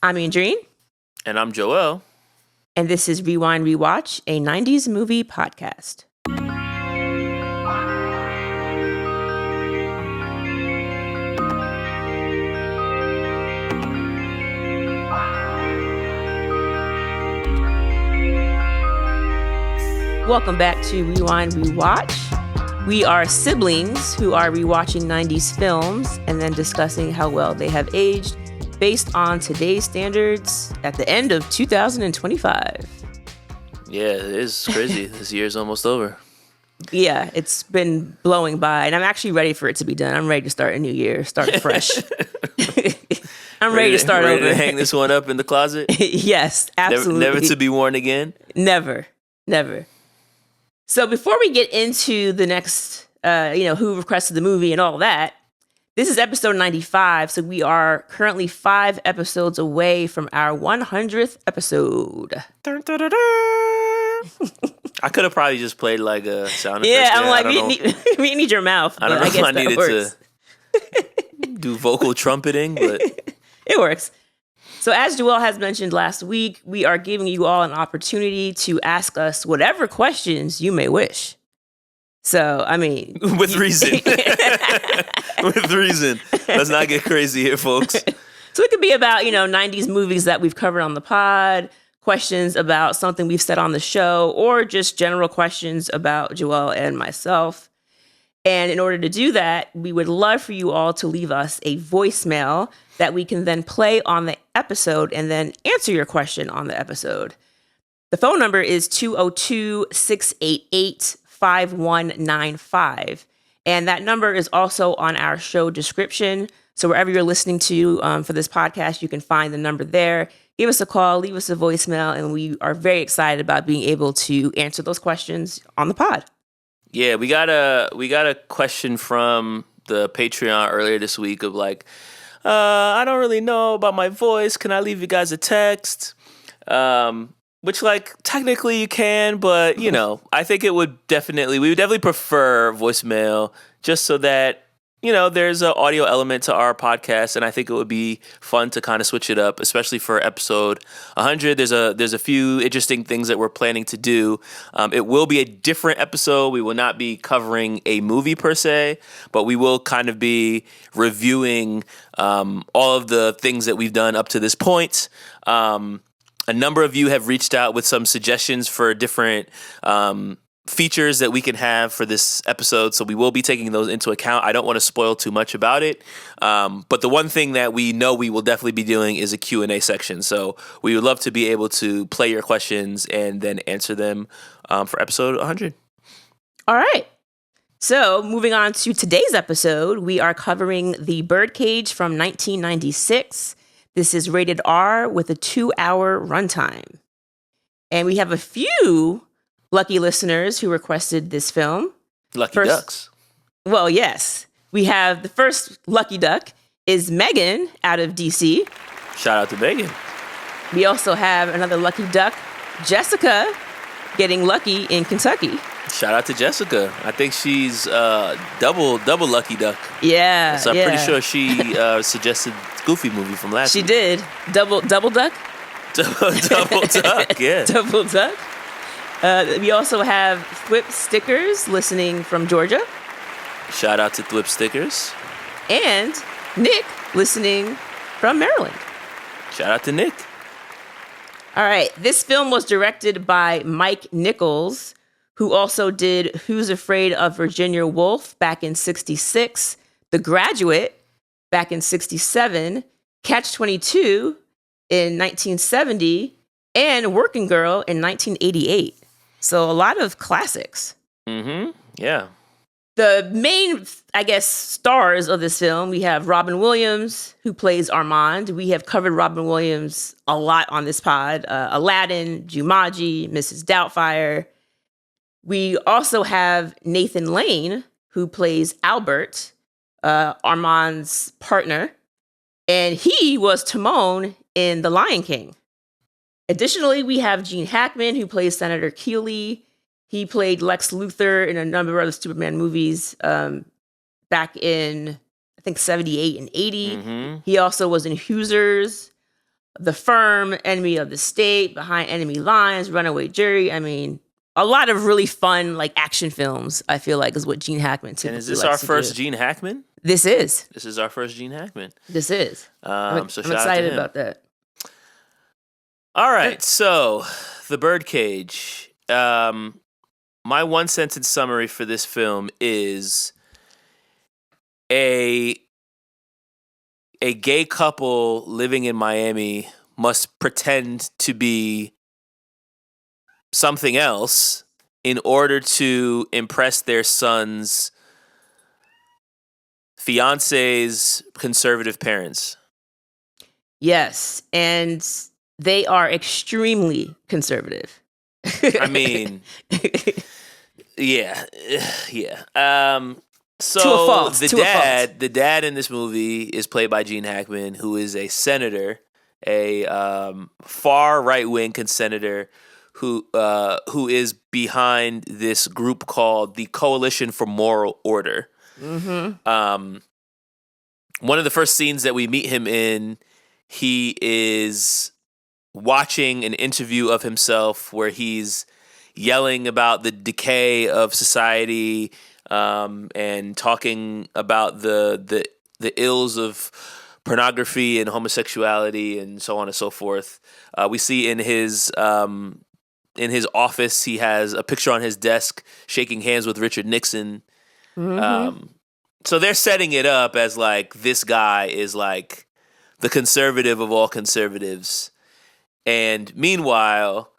I'm Andrene. And I'm Joel. And this is Rewind Rewatch, a 90s movie podcast. Welcome back to Rewind Rewatch. We are siblings who are rewatching 90s films and then discussing how well they have aged based on today's standards at the end of 2025. Yeah, it is crazy. This year's almost over. Yeah, it's been blowing by, and I'm actually ready for it to be done. I'm ready to start a new year, start fresh. I'm ready to start ready over. To hang this one up in the closet? Yes, absolutely. Never to be worn again? Never. So before we get into the next, who requested the movie and all that, this is episode 95, so we are currently 5 episodes away from our 100th episode. Dun, dun, dun, dun. I could have probably just played like a sound effect. Yeah, I'm like, we need your mouth. I don't know I guess if I needed to do vocal trumpeting, but it works. So as Joel has mentioned last week, we are giving you all an opportunity to ask us whatever questions you may wish. So, I mean... With reason. With reason. Let's not get crazy here, folks. So it could be about, 90s movies that we've covered on the pod, questions about something we've said on the show, or just general questions about Joel and myself. And in order to do that, we would love for you all to leave us a voicemail that we can then play on the episode and then answer your question on the episode. The phone number is 202-688-5195. And that number is also on our show description. So wherever you're listening to for this podcast, you can find the number there. Give us a call, leave us a voicemail, and we are very excited about being able to answer those questions on the pod. Yeah, we got a question from the Patreon earlier this week of like, I don't really know about my voice. Can I leave you guys a text? Which, like, technically you can, but, I think we would definitely prefer voicemail just so that, there's an audio element to our podcast, and I think it would be fun to kind of switch it up, especially for episode 100. There's a few interesting things that we're planning to do. It will be a different episode. We will not be covering a movie per se, but we will kind of be reviewing all of the things that we've done up to this point. A number of you have reached out with some suggestions for different features that we can have for this episode, so we will be taking those into account. I don't want to spoil too much about it, but the one thing that we know we will definitely be doing is a Q&A section, so we would love to be able to play your questions and then answer them for episode 100. All right. So moving on to today's episode, we are covering the Birdcage from 1996. This is rated R with a 2-hour runtime. And we have a few lucky listeners who requested this film. Lucky ducks. Well, yes. We have the first lucky duck is Megan out of DC. Shout out to Megan. We also have another lucky duck, Jessica, getting lucky in Kentucky. Shout out to Jessica. I think she's double lucky duck. Yeah. So I'm pretty sure she suggested Goofy movie from last week. She did. Double duck? Double duck, yeah. Double duck. We also have Thwip Stickers listening from Georgia. Shout out to Thwip Stickers. And Nick listening from Maryland. Shout out to Nick. All right. This film was directed by Mike Nichols, who also did Who's Afraid of Virginia Woolf back in 1966, The Graduate back in 1967, Catch-22 in 1970, and Working Girl in 1988. So a lot of classics. Mm-hmm. Yeah. The main, stars of this film, we have Robin Williams, who plays Armand. We have covered Robin Williams a lot on this pod. Aladdin, Jumanji, Mrs. Doubtfire. We also have Nathan Lane, who plays Albert, Armand's partner. And he was Timon in The Lion King. Additionally, we have Gene Hackman, who plays Senator Keeley. He played Lex Luthor in a number of other Superman movies back in, I think, 78 and 80. Mm-hmm. He also was in Hoosiers. The Firm, Enemy of the State, Behind Enemy Lines, Runaway Jury. I mean, a lot of really fun like action films. I feel like is what Gene Hackman typically And is this likes our to first do. Gene Hackman? This is. This is our first Gene Hackman. This is. So I'm shout out to excited him. about that. All right, so The Birdcage. My one sentence summary for this film is a gay couple living in Miami must pretend to be something else in order to impress their son's fiance's conservative parents. Yes, and they are extremely conservative. I mean, yeah. So To a fault. the dad in this movie is played by Gene Hackman, who is a senator, a far right wing senator who is behind this group called the Coalition for Moral Order. Mm-hmm. One of the first scenes that we meet him in, he is watching an interview of himself where he's yelling about the decay of society, and talking about the ills of pornography and homosexuality and so on and so forth. We see in his office, he has a picture on his desk shaking hands with Richard Nixon. Mm-hmm. So they're setting it up as like this guy is like the conservative of all conservatives. And meanwhile,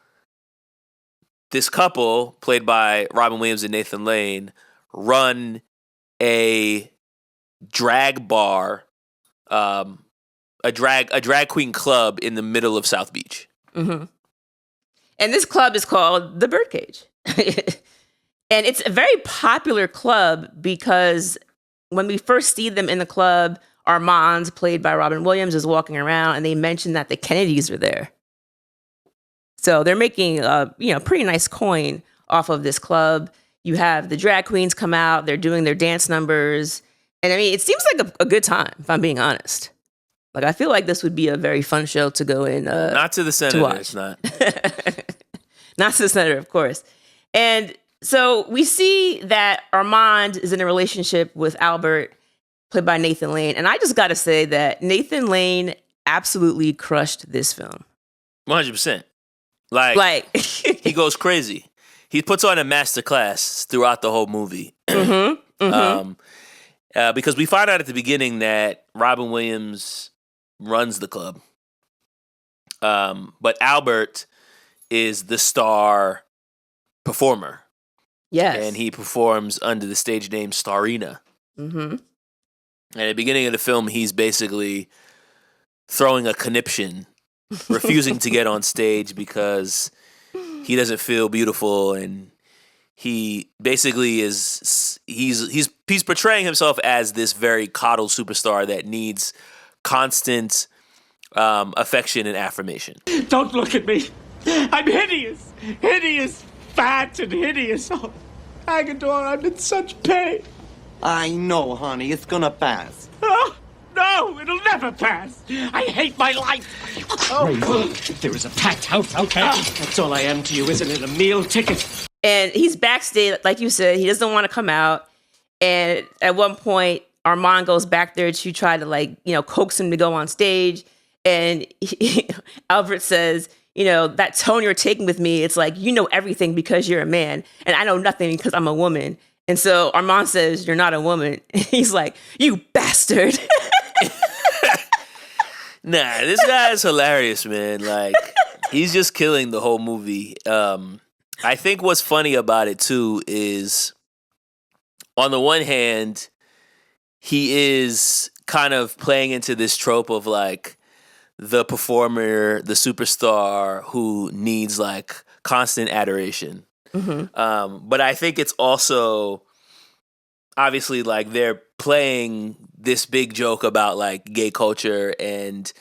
this couple, played by Robin Williams and Nathan Lane, run a drag bar, a drag queen club in the middle of South Beach. Mm-hmm. And this club is called the Birdcage. And it's a very popular club because when we first see them in the club, Armand, played by Robin Williams, is walking around, and they mention that the Kennedys are there. So they're making pretty nice coin off of this club. You have the drag queens come out, they're doing their dance numbers. And I mean, it seems like a good time, if I'm being honest. Like, I feel like this would be a very fun show to go in. Not to the senator, it's not. Not to the senator, of course. And so we see that Armand is in a relationship with Albert, played by Nathan Lane. And I just got to say that Nathan Lane absolutely crushed this film. 100%. Like he goes crazy. He puts on a masterclass throughout the whole movie. Mm-hmm, mm-hmm. Because we find out at the beginning that Robin Williams runs the club. But Albert is the star performer. Yes. And he performs under the stage name Starina. Mm-hmm. And at the beginning of the film, he's basically throwing a conniption, refusing to get on stage because he doesn't feel beautiful, and he basically he's portraying himself as this very coddled superstar that needs constant affection and affirmation. Don't look at me. I'm hideous, fat and hideous. Oh, Agador, I'm in such pain. I know, honey. It's gonna pass. Oh, no, it'll never pass. I hate my life. Oh, there is a packed house out there. That's all I am to you, isn't it? A meal ticket. And he's backstage, like you said. He doesn't want to come out. And at one point, Armand goes back there to try to coax him to go on stage. And Albert says, that tone you're taking with me, it's like, you know everything because you're a man. And I know nothing because I'm a woman. And so Armand says, you're not a woman. And he's like, you bastard. Nah, this guy is hilarious, man. Like, he's just killing the whole movie. I think what's funny about it, too, is on the one hand, he is kind of playing into this trope of, like, the performer, the superstar who needs, like, constant adoration. Mm-hmm. But I think it's also, obviously, like, they're playing this big joke about, like, gay culture and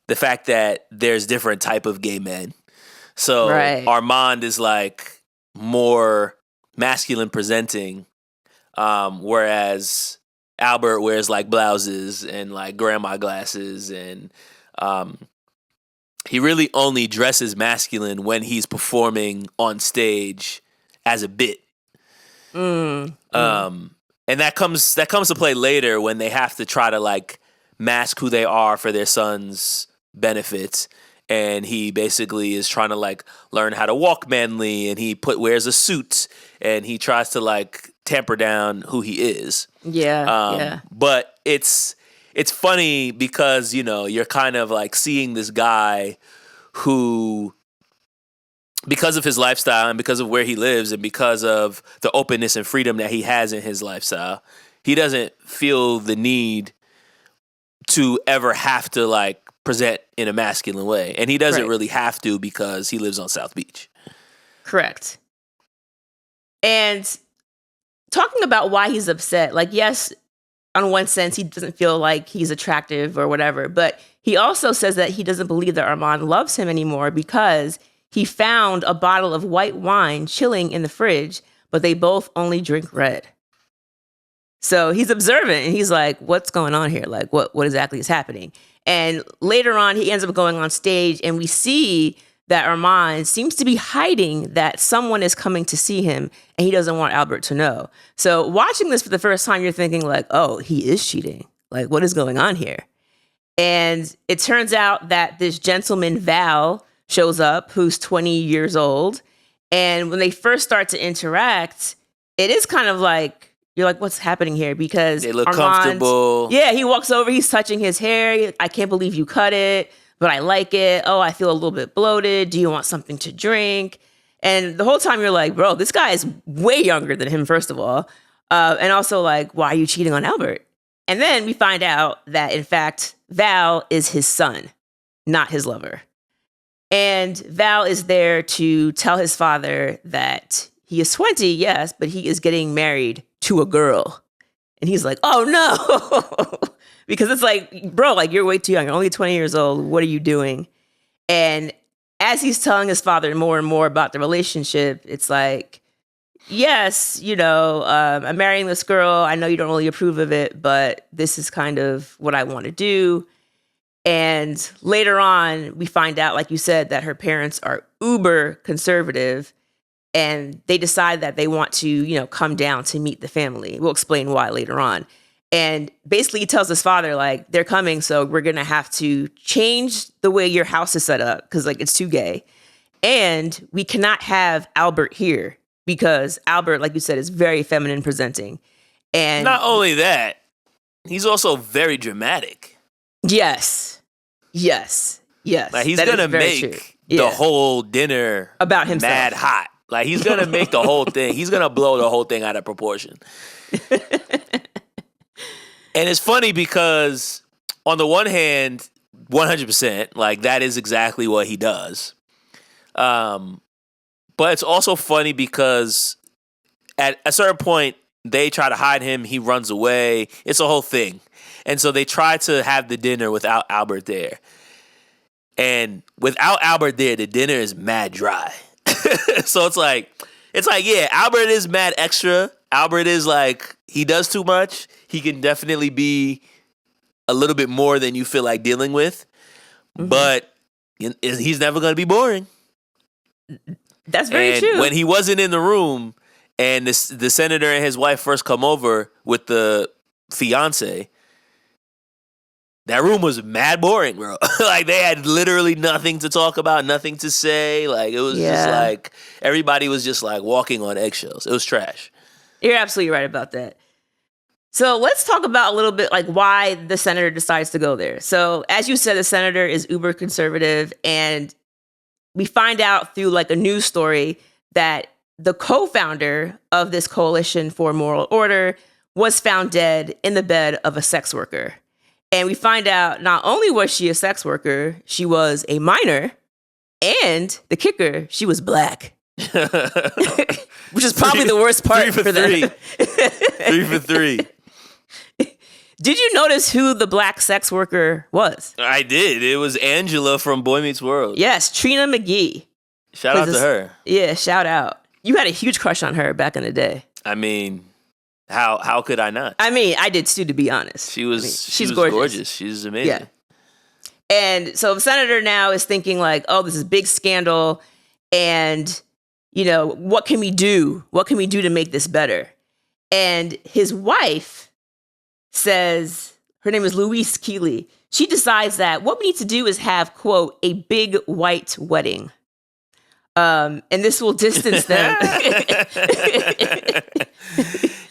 the fact that there's different type of gay men. So right. Armand is, like, more masculine presenting, whereas Albert wears, like, blouses and, like, grandma glasses and he really only dresses masculine when he's performing on stage as a bit. And that comes to play later when they have to try to like mask who they are for their son's benefits. And he basically is trying to like learn how to walk manly, and he wears a suit, and he tries to like tamper down who he is. Yeah. But it's funny because, you know, you're kind of like seeing this guy who, because of his lifestyle and because of where he lives and because of the openness and freedom that he has in his lifestyle, he doesn't feel the need to ever have to like present in a masculine way. And he doesn't really have to because he lives on South Beach. Correct. And talking about why he's upset, like, yes, on one sense, he doesn't feel like he's attractive or whatever, but he also says that he doesn't believe that Armand loves him anymore because he found a bottle of white wine chilling in the fridge, but they both only drink red. So he's observant, and he's like, what's going on here? Like, what exactly is happening? And later on, he ends up going on stage, and we see that Armand seems to be hiding that someone is coming to see him, and he doesn't want Albert to know. So watching this for the first time, you're thinking like, oh, he is cheating. Like, what is going on here? And it turns out that this gentleman, Val, shows up, who's 20 years old. And when they first start to interact, it is kind of like, you're like, what's happening here? Because they look Armand, comfortable. Yeah, he walks over, he's touching his hair. I can't believe you cut it, but I like it. Oh, I feel a little bit bloated. Do you want something to drink? And the whole time you're like, bro, this guy is way younger than him, first of all. And also like, why are you cheating on Albert? And then we find out that, in fact, Val is his son, not his lover. And Val is there to tell his father that he is 20, yes, but he is getting married to a girl. And he's like, oh no. Because it's like, bro, like, you're way too young. You're only 20 years old. What are you doing? And as he's telling his father more and more about the relationship, it's like, yes, you know, I'm marrying this girl. I know you don't really approve of it, but this is kind of what I want to do. And later on, we find out, like you said, that her parents are uber conservative, and they decide that they want to, you know, come down to meet the family. We'll explain why later on. And basically he tells his father, like, they're coming, so we're going to have to change the way your house is set up because, like, it's too gay. And we cannot have Albert here because Albert, like you said, is very feminine presenting. And not only that, he's also very dramatic. Yes. Like, he's going to make the whole dinner about himself mad hot. Like, he's going to make the whole thing. He's going to blow the whole thing out of proportion. And it's funny because on the one hand, 100%, like, that is exactly what he does. But it's also funny because at a certain point, they try to hide him. He runs away. It's a whole thing. And so they try to have the dinner without Albert there. And without Albert there, the dinner is mad dry. So it's like, yeah, Albert is mad extra. Albert is like, he does too much. He can definitely be a little bit more than you feel like dealing with. Mm-hmm. But he's never going to be boring. That's very true. When he wasn't in the room and the senator and his wife first come over with the fiancé, that room was mad boring, bro. Like, they had literally nothing to talk about, nothing to say. Like, it was just like, everybody was just like walking on eggshells. It was trash. You're absolutely right about that. So let's talk about a little bit like why the senator decides to go there. So as you said, the senator is uber conservative, and we find out through like a news story that the co-founder of this coalition for moral order was found dead in the bed of a sex worker. And we find out not only was she a sex worker, she was a minor, and the kicker, she was black. Which is probably the worst part for them. 3 for 3. Did you notice who the black sex worker was? I did. It was Angela from Boy Meets World. Yes, Trina McGee. Shout out to her. Yeah, shout out. You had a huge crush on her back in the day. I mean, how could I not? I mean, I did too, to be honest. She's gorgeous. She's amazing. Yeah. And so the senator now is thinking like, oh, this is a big scandal. And, what can we do? What can we do to make this better? And his wife says, her name is Louise Keeley. She decides that what we need to do is have, quote, a big white wedding. And this will distance them.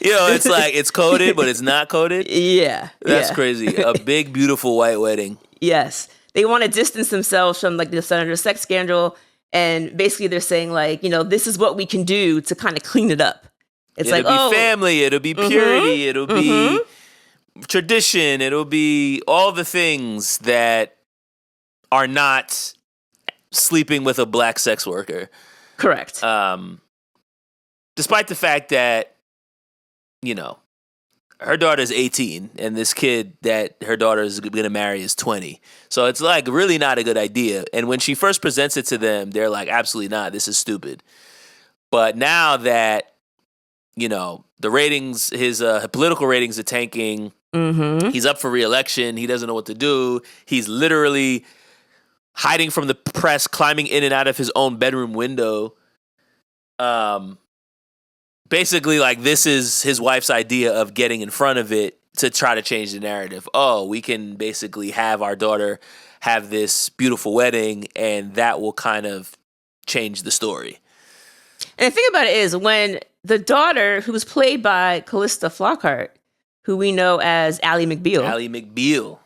It's like it's coded, but it's not coded. Yeah. That's crazy. A big, beautiful white wedding. Yes. They want to distance themselves from like the senator's sex scandal. And basically they're saying like, this is what we can do to kind of clean it up. It'll be family. It'll be purity. It'll be tradition. It'll be all the things that are not sleeping with a black sex worker. Correct. Despite the fact that, her daughter's 18 and this kid that her daughter is going to marry is 20. So it's like really not a good idea. And when she first presents it to them, they're like, absolutely not. This is stupid. But now that, the ratings, his political ratings are tanking. Mm-hmm. He's up for re-election. He doesn't know what to do. He's literally hiding from the press, climbing in and out of his own bedroom window. Basically, like, this is his wife's idea of getting in front of it to try to change the narrative. Oh, we can basically have our daughter have this beautiful wedding, and that will kind of change the story. And the thing about it is, when the daughter, who was played by Callista Flockhart, who we know as Ally McBeal.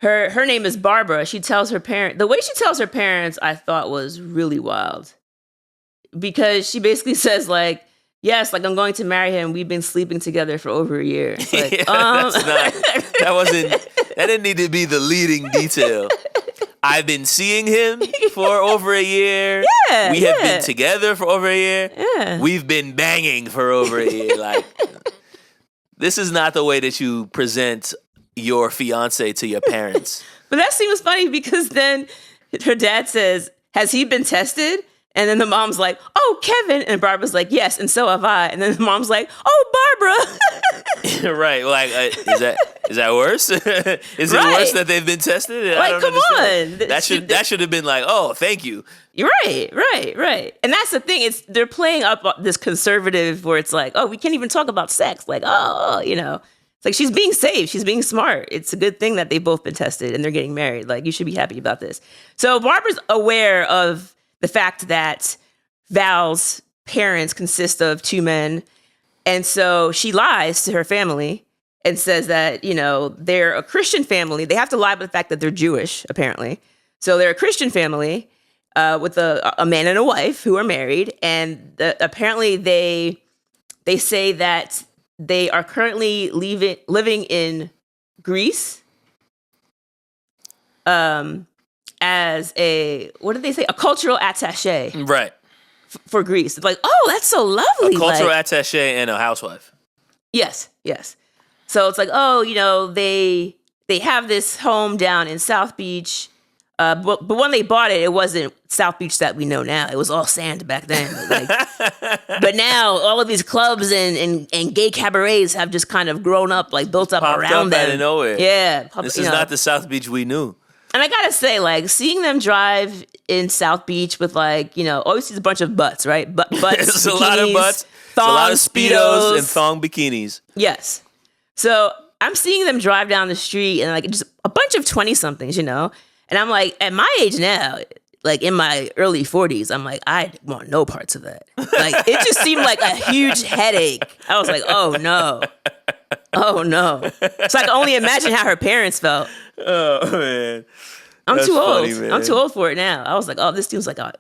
Her name is Barbara. She tells her parents, the way she tells her parents, I thought was really wild. Because she basically says, like, yes, like, I'm going to marry him. We've been sleeping together for over a year. It's like, that didn't need to be the leading detail. I've been seeing him for over a year. Yeah, we have been together for over a year. Yeah. We've been banging for over a year. Like, this is not the way that you present your fiance to your parents. But that seems funny because then her dad says, has he been tested? And then the mom's like, oh, Kevin. And Barbara's like, yes, and so have I. And then the mom's like, oh, Barbara. Right. Like, is that worse? Is it worse that they've been tested? Like, come on. That should have been like, oh, thank you. Right. And that's the thing. They're playing up this conservative where it's like, oh, we can't even talk about sex. Like, it's like she's being safe. She's being smart. It's a good thing that they've both been tested and they're getting married. Like, you should be happy about this. So Barbara's aware of the fact that Val's parents consist of two men. And so she lies to her family and says that, they're a Christian family. They have to lie about the fact that they're Jewish, apparently. So they're a Christian family with a man and a wife who are married. And apparently they say that they are currently living in Greece. As a cultural attache, right? For Greece. It's like, oh, that's so lovely. A cultural attache and a housewife. Yes. So it's like, oh, they have this home down in South Beach, but when they bought it, it wasn't South Beach that we know now. It was all sand back then. But now all of these clubs and gay cabarets have just kind of grown up, like built up Popped around up them. Out of nowhere. Yeah, this is not the South Beach we knew. And I gotta say, like, seeing them drive in South Beach with, like, always sees a bunch of butts, right? Butts, It's a lot of butts. Thongs, a lot of Speedos and thong bikinis. Yes. So I'm seeing them drive down the street and, like, just a bunch of 20-somethings, And I'm like, at my age now, like, in my early 40s, I'm like, I want no parts of that. Like, it just seemed like a huge headache. I was like, oh, no. So I can only imagine how her parents felt. Oh, man. I'm That's too old. funny, man. I'm too old for it now. I was like, oh, this seems like a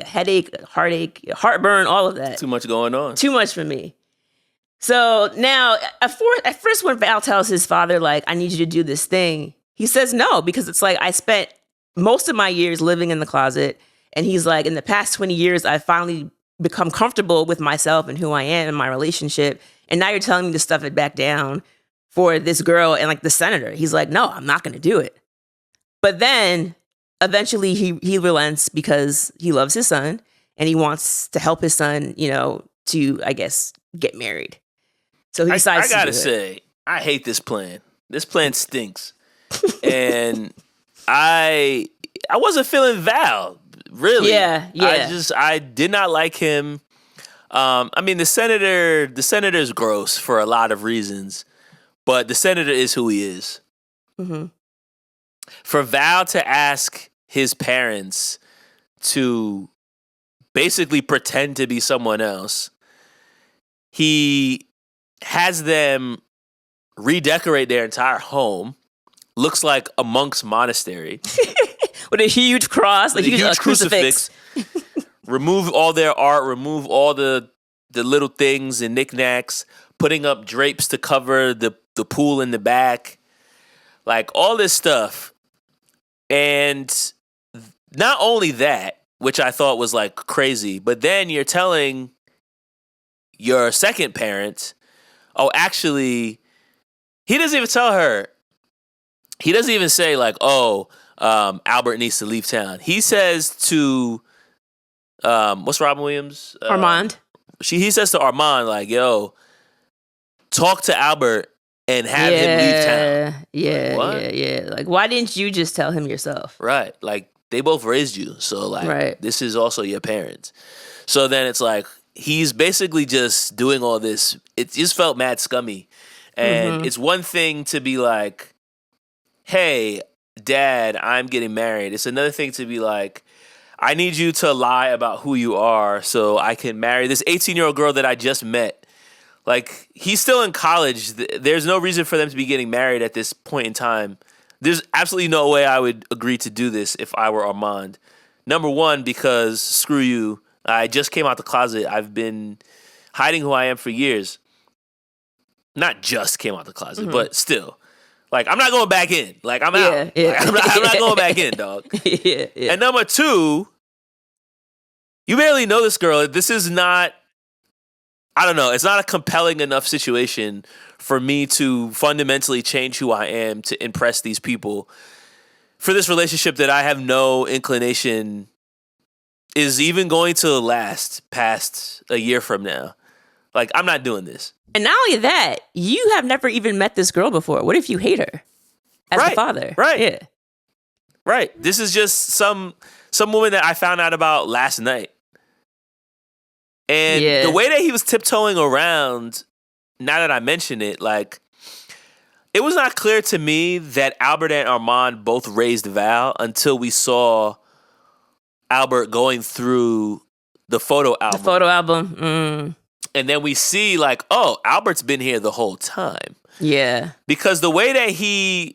headache, a heartache, heartburn, all of that. Too much going on. Too much for me. So now, at first when Val tells his father, like, I need you to do this thing, he says no, because it's like, I spent most of my years living in the closet. And he's like, in the past 20 years, I've finally become comfortable with myself and who I am in my relationship. And now you're telling me to stuff it back down for this girl and, like, the senator. He's like, no, I'm not going to do it. But then eventually he relents because he loves his son and he wants to help his son, to, I guess, get married. So he decides to do it. I gotta say, I hate this plan. This plan stinks. And I wasn't feeling Val, really. Yeah. I did not like him. I mean, the senator's gross for a lot of reasons, but the senator is who he is. Mm-hmm. For Val to ask his parents to basically pretend to be someone else, he has them redecorate their entire home. Looks like a monk's monastery. With a huge cross, like a huge crucifix. Remove all their art, remove all the little things and knickknacks, putting up drapes to cover the pool in the back. Like all this stuff. And not only that, which I thought was like crazy, but then you're telling your second parent, oh, actually, he doesn't even tell her. He doesn't even say like, oh, Albert needs to leave town. He says to, what's Robin Williams? Armand. He says to Armand, like, yo, talk to Albert and have him leave town. Yeah. Like, why didn't you just tell him yourself? Right. Like, they both raised you. So, like, This is also your parents. So then it's like, he's basically just doing all this. It just felt mad scummy. And it's one thing to be like, hey, Dad, I'm getting married. It's another thing to be like, I need you to lie about who you are so I can marry this 18-year-old girl that I just met. Like, he's still in college. There's no reason for them to be getting married at this point in time. There's absolutely no way I would agree to do this if I were Armand. Number one, because screw you. I just came out the closet. I've been hiding who I am for years. Not just came out the closet, but still. Like, I'm not going back in. Like, I'm out. Yeah. Like, I'm not going back in, dog. Yeah. And number two, you barely know this girl. This is not, I don't know, it's not a compelling enough situation for me to fundamentally change who I am to impress these people for this relationship that I have no inclination is even going to last past a year from now. Like, I'm not doing this. And not only that, you have never even met this girl before. What if you hate her as the father? Right. Yeah. Right. This is just some woman that I found out about last night. And the way that he was tiptoeing around, now that I mention it, like, it was not clear to me that Albert and Armand both raised Val until we saw Albert going through the photo album. And then we see, like, oh, Albert's been here the whole time. Yeah. Because the way that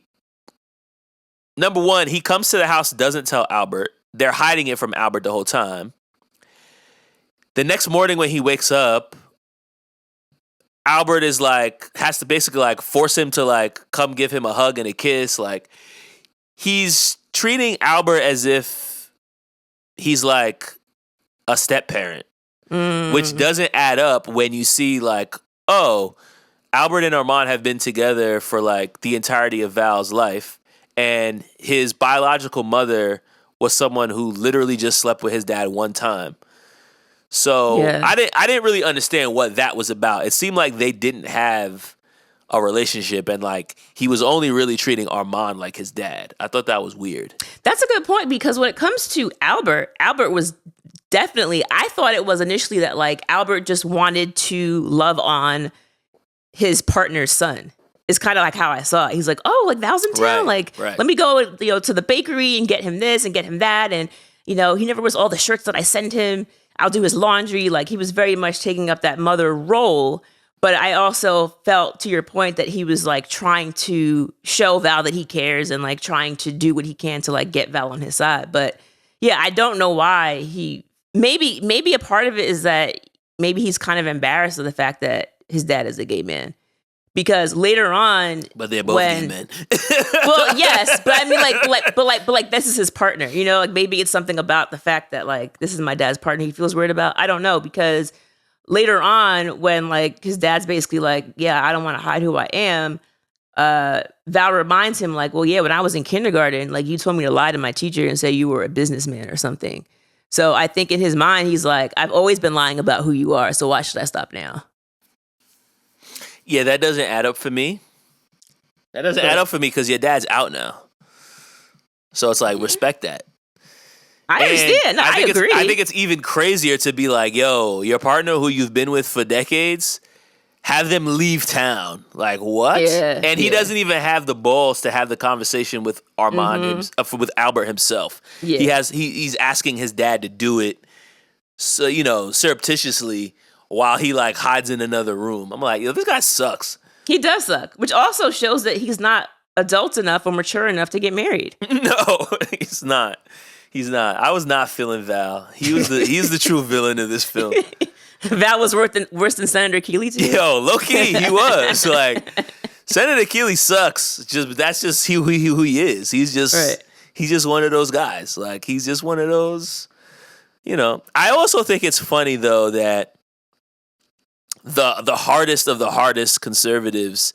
number one, he comes to the house, doesn't tell Albert. They're hiding it from Albert the whole time. The next morning when he wakes up, Albert is like, has to basically like force him to like come give him a hug and a kiss. Like, he's treating Albert as if he's like a step parent. Which doesn't add up when you see like, oh, Albert and Armand have been together for like the entirety of Val's life. And his biological mother was someone who literally just slept with his dad one time. So I didn't really understand what that was about. It seemed like they didn't have a relationship and like he was only really treating Armand like his dad. I thought that was weird. That's a good point because when it comes to Albert was definitely, I thought it was initially that like Albert just wanted to love on his partner's son. It's kind of like how I saw it. He's like, oh, like Val's in town. Let me go, to the bakery and get him this and get him that. And, he never wears all the shirts that I send him. I'll do his laundry. Like he was very much taking up that mother role. But I also felt, to your point, that he was like trying to show Val that he cares and like trying to do what he can to like get Val on his side. But yeah, I don't know why maybe a part of it is that maybe he's kind of embarrassed of the fact that his dad is a gay man. Because later on, but they're both gay men. Well, yes, but I mean, like this is his partner. Like maybe it's something about the fact that like this is my dad's partner. He feels weird about. I don't know, because later on, when like his dad's basically like, yeah, I don't want to hide who I am. Val reminds him like, well, yeah, when I was in kindergarten, like you told me to lie to my teacher and say you were a businessman or something. So I think in his mind, he's like, I've always been lying about who you are. So why should I stop now? Yeah, that doesn't add up for me. That doesn't add up for me because your dad's out now. So it's like, respect that. I understand. No, I agree. I think it's even crazier to be like, yo, your partner who you've been with for decades, have them leave town. Like, what? Yeah, and he doesn't even have the balls to have the conversation with Armand, with Albert himself. Yeah. He's asking his dad to do it, so, surreptitiously, while he like hides in another room. I'm like, yo, this guy sucks. He does suck, which also shows that he's not adult enough or mature enough to get married. No, he's not. He's not. I was not feeling Val. He's the true villain of this film. Val was worse than Senator Keeley too. Yo, low-key, he was. Like, Senator Keeley sucks. That's just who he is. He's just one of those guys. Like, he's just one of those, I also think it's funny, though, that the hardest of the hardest conservatives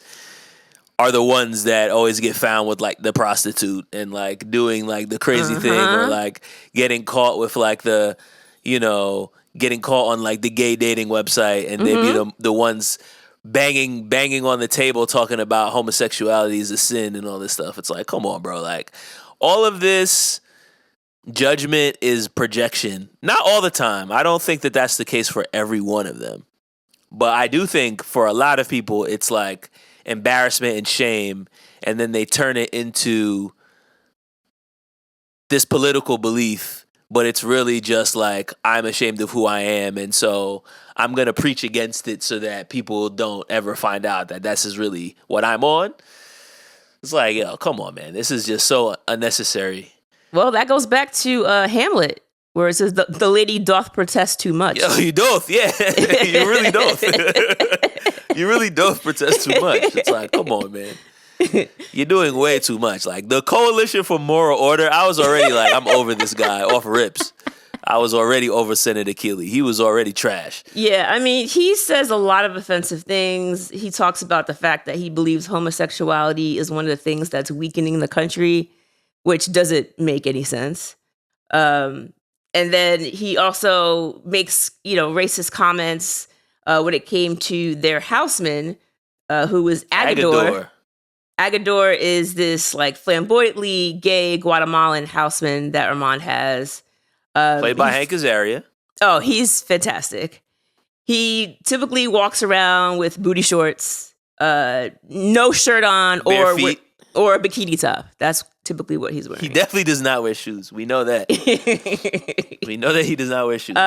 are the ones that always get found with like the prostitute and like doing like the crazy thing, or like getting caught with like the, getting caught on like the gay dating website, and they be the ones banging on the table talking about homosexuality is a sin and all this stuff. It's like, come on, bro. Like, all of this judgment is projection. Not all the time. I don't think that that's the case for every one of them. But I do think for a lot of people, it's like embarrassment and shame, and then they turn it into this political belief, but it's really just like, I'm ashamed of who I am, and so I'm going to preach against it so that people don't ever find out that this is really what I'm on. It's like, yo, come on, man. This is just so unnecessary. Well, that goes back to Hamlet, where it says, the lady doth protest too much. Yo, you doth, yeah. You really doth. You really doth protest too much. It's like, come on, man. You're doing way too much. Like, the Coalition for Moral Order, I was already like, I'm over this guy off rips. I was already over Senator Keeley. He was already trash. Yeah, I mean, he says a lot of offensive things. He talks about the fact that he believes homosexuality is one of the things that's weakening the country, which doesn't make any sense. And then he also makes, racist comments when it came to their houseman, who was Agador. Agador is this like flamboyantly gay Guatemalan houseman that Armand has. Played by Hank Azaria. Oh, he's fantastic. He typically walks around with booty shorts, no shirt on, Bare feet. or a bikini top. That's typically what he's wearing. He definitely does not wear shoes. We know that. We know that he does not wear shoes.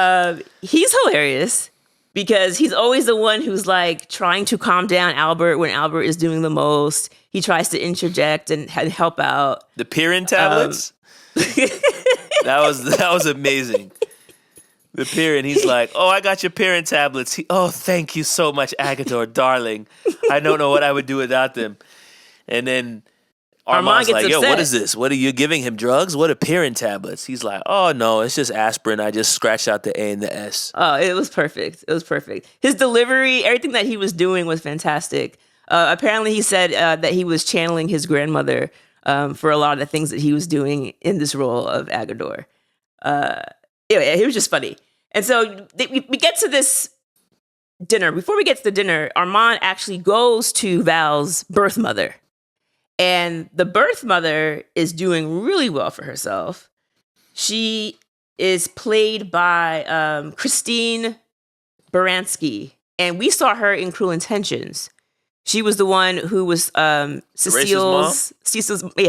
He's hilarious because he's always the one who's like trying to calm down Albert when Albert is doing the most. He tries to interject and help out. The Pirin tablets? That was amazing. The Pirin, he's like, oh, I got your Pirin tablets. Oh, thank you so much, Agador, darling. I don't know what I would do without them. And then Armand's like, yo, what is this? What are you giving him, drugs? What are Pirin tablets? He's like, oh, no, it's just aspirin. I just scratched out the A and the S. Oh, it was perfect. It was perfect. His delivery, everything that he was doing was fantastic. Apparently, he said that he was channeling his grandmother for a lot of the things that he was doing in this role of Agador. Anyway, he was just funny. And so we get to this dinner. Before we get to the dinner, Armand actually goes to Val's birth mother. And the birth mother is doing really well for herself. She is played by Christine Baranski. And we saw her in Cruel Intentions. She was the one who was Cecile's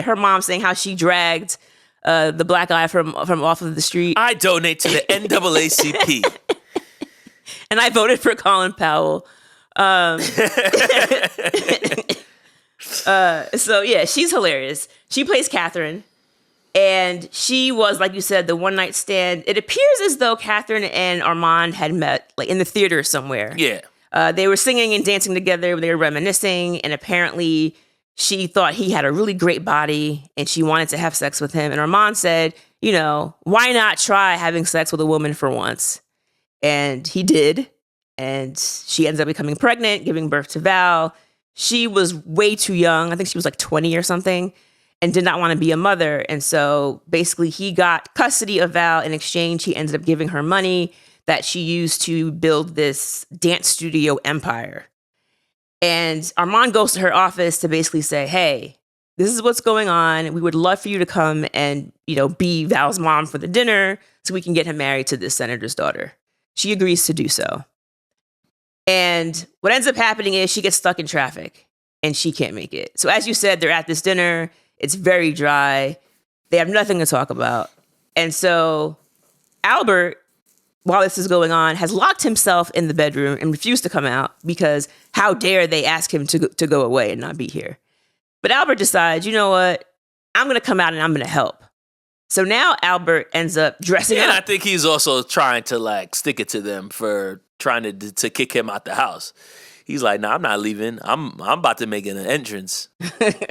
her mom, saying how she dragged the black guy from off of the street. I donate to the NAACP. And I voted for Colin Powell. So yeah, she's hilarious. She plays Catherine. And she was, like you said, the one night stand. It appears as though Catherine and Armand had met like in the theater somewhere. Yeah. They were singing and dancing together. They were reminiscing. And apparently she thought he had a really great body and she wanted to have sex with him. And Armand said, why not try having sex with a woman for once? And he did. And she ends up becoming pregnant, giving birth to Val. She was way too young. I think she was like 20 or something and did not want to be a mother. And so basically he got custody of Val. In exchange, he ended up giving her money that she used to build this dance studio empire. And Armand goes to her office to basically say, hey, this is what's going on. We would love for you to come and, be Val's mom for the dinner so we can get him married to this senator's daughter. She agrees to do so. And what ends up happening is she gets stuck in traffic and she can't make it. So as you said, they're at this dinner. It's very dry. They have nothing to talk about. And so Albert, while this is going on, has locked himself in the bedroom and refused to come out because how dare they ask him to go away and not be here. But Albert decides, you know what? I'm going to come out and I'm going to help. So now Albert ends up dressing up. And I think he's also trying to stick it to them for trying to kick him out the house. He's like, nah, I'm not leaving. I'm about to make an entrance. And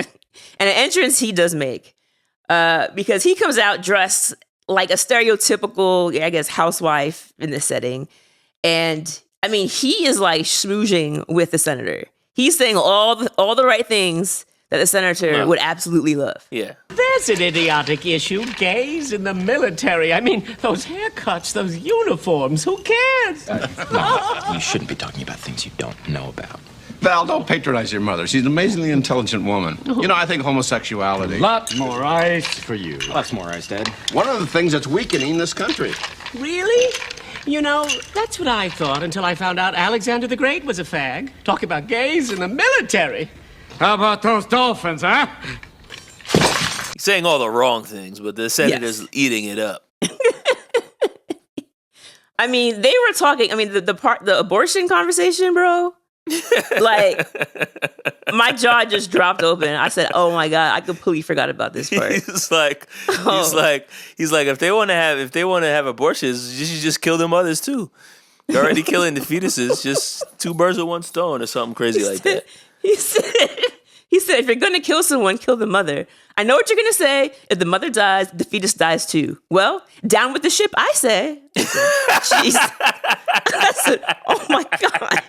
an entrance he does make because he comes out dressed like a stereotypical, I guess, housewife in this setting. And I mean, he is like schmoozing with the senator. He's saying all the right things that the senator would absolutely love. Yeah. There's an idiotic issue. Gays in the military. I mean, those haircuts, those uniforms. Who cares? You shouldn't be talking about things you don't know about. Val, don't patronize your mother. She's an amazingly intelligent woman. I think homosexuality... Lot more ice for you. Lots more ice, Dad. One of the things that's weakening this country. Really? That's what I thought until I found out Alexander the Great was a fag. Talk about gays in the military. How about those dolphins, huh? He's saying all the wrong things, but the senator's eating it up. I mean, they were talking, the abortion conversation, bro. Like, my jaw just dropped open. I said, "Oh my God, I completely forgot about this part." He's like, if they want to have abortions, you should just kill the mothers too. You're already killing the fetuses. Just two birds with one stone, or something crazy like that. He said, if you're gonna kill someone, kill the mother. I know what you're gonna say. If the mother dies, the fetus dies too. Well, down with the ship, I say. Jeez. I said, oh my God.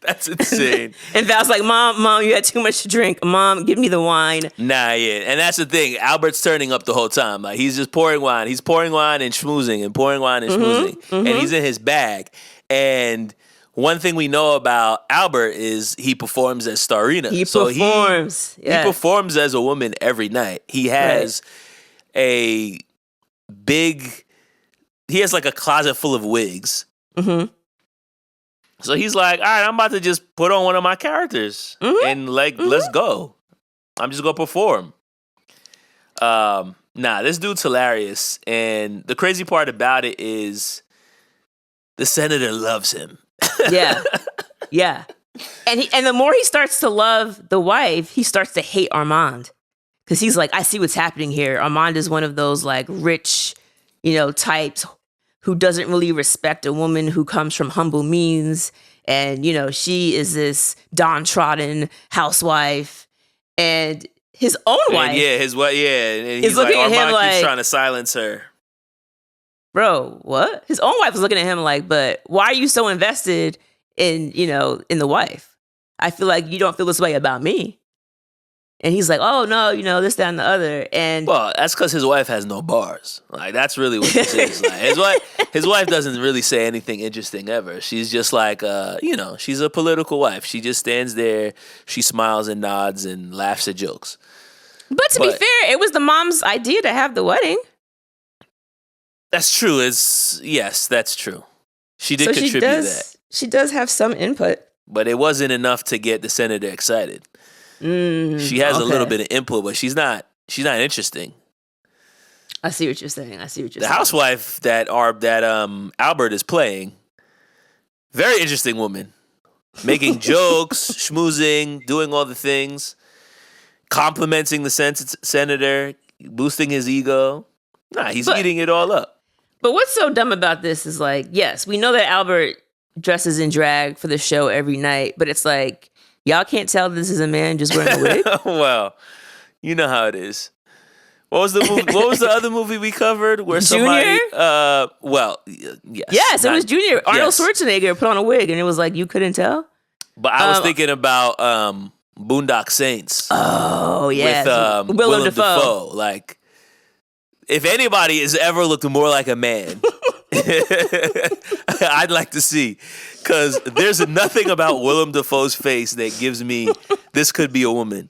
That's insane. And Val's like, Mom, you had too much to drink. Mom, give me the wine. Nah, yeah. And that's the thing. Albert's turning up the whole time. Like, he's just pouring wine. He's pouring wine and schmoozing and pouring wine and schmoozing. And he's in his bag. And one thing we know about Albert is he performs as Starina. He performs as a woman every night. He has he has like a closet full of wigs. Mm-hmm. So he's like, all right, I'm about to just put on one of my characters and let's go. I'm just going to perform. This dude's hilarious. And the crazy part about it is the senator loves him. Yeah. Yeah. And the more he starts to love the wife, he starts to hate Armand. Because he's like, I see what's happening here. Armand is one of those like rich, types who doesn't really respect a woman who comes from humble means. And, she is this downtrodden housewife. And his own wife. And his wife, And he's looking like, at him Armand like, keeps trying to silence her. Bro, what? His own wife is looking at him like, but why are you so invested in the wife? I feel like you don't feel this way about me. And he's like, oh, no, this, that, and the other. And well, that's because his wife has no bars. Like, that's really what this is. Like, his wife doesn't really say anything interesting ever. She's just like, she's a political wife. She just stands there. She smiles and nods and laughs at jokes. But to be fair, it was the mom's idea to have the wedding. That's true. Yes, that's true. She did contribute that. She does have some input. But it wasn't enough to get the senator excited. She has a little bit of input, but she's not interesting. I see what you're saying. The housewife that Albert is playing, very interesting woman. Making jokes, schmoozing, doing all the things, complimenting the senator, boosting his ego. He's eating it all up. But what's so dumb about this is like, yes, we know that Albert dresses in drag for the show every night, but it's like, y'all can't tell this is a man just wearing a wig? Well, you know how it is. What was the movie? What was the other movie we covered where Junior? Yes. Yes, it was Junior. Arnold Schwarzenegger put on a wig and it was like, you couldn't tell? But I was thinking about Boondock Saints. Oh, yeah. With Willem Dafoe. Like, if anybody has ever looked more like a man, I'd like to see. Because there's nothing about Willem Dafoe's face that gives me, this could be a woman.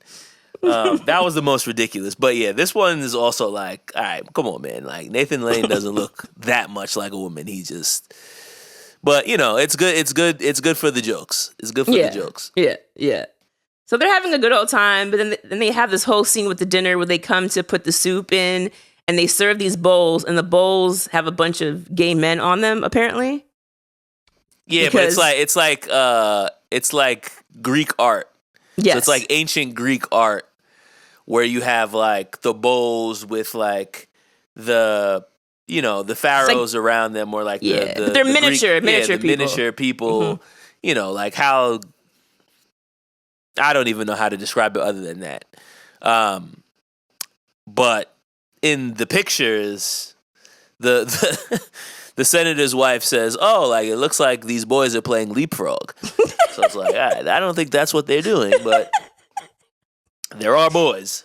That was the most ridiculous. But yeah, this one is also like, all right, come on, man. Like Nathan Lane doesn't look that much like a woman. He just, but you know, it's good. It's good. It's good for the jokes. It's good for the jokes. Yeah. So they're having a good old time, but then they have this whole scene with the dinner where they come to put the soup in, and they serve these bowls, and the bowls have a bunch of gay men on them, apparently. Yeah, Because, but it's like Greek art. Yes. So it's like ancient Greek art where you have like the bowls with like the pharaohs around them, or like but they're miniature people. You know, like how, I don't even know how to describe it other than that. But in the pictures, the the senator's wife says, "Oh, like it looks like these boys are playing leapfrog." So it's like, all right, I don't think that's what they're doing, but there are boys.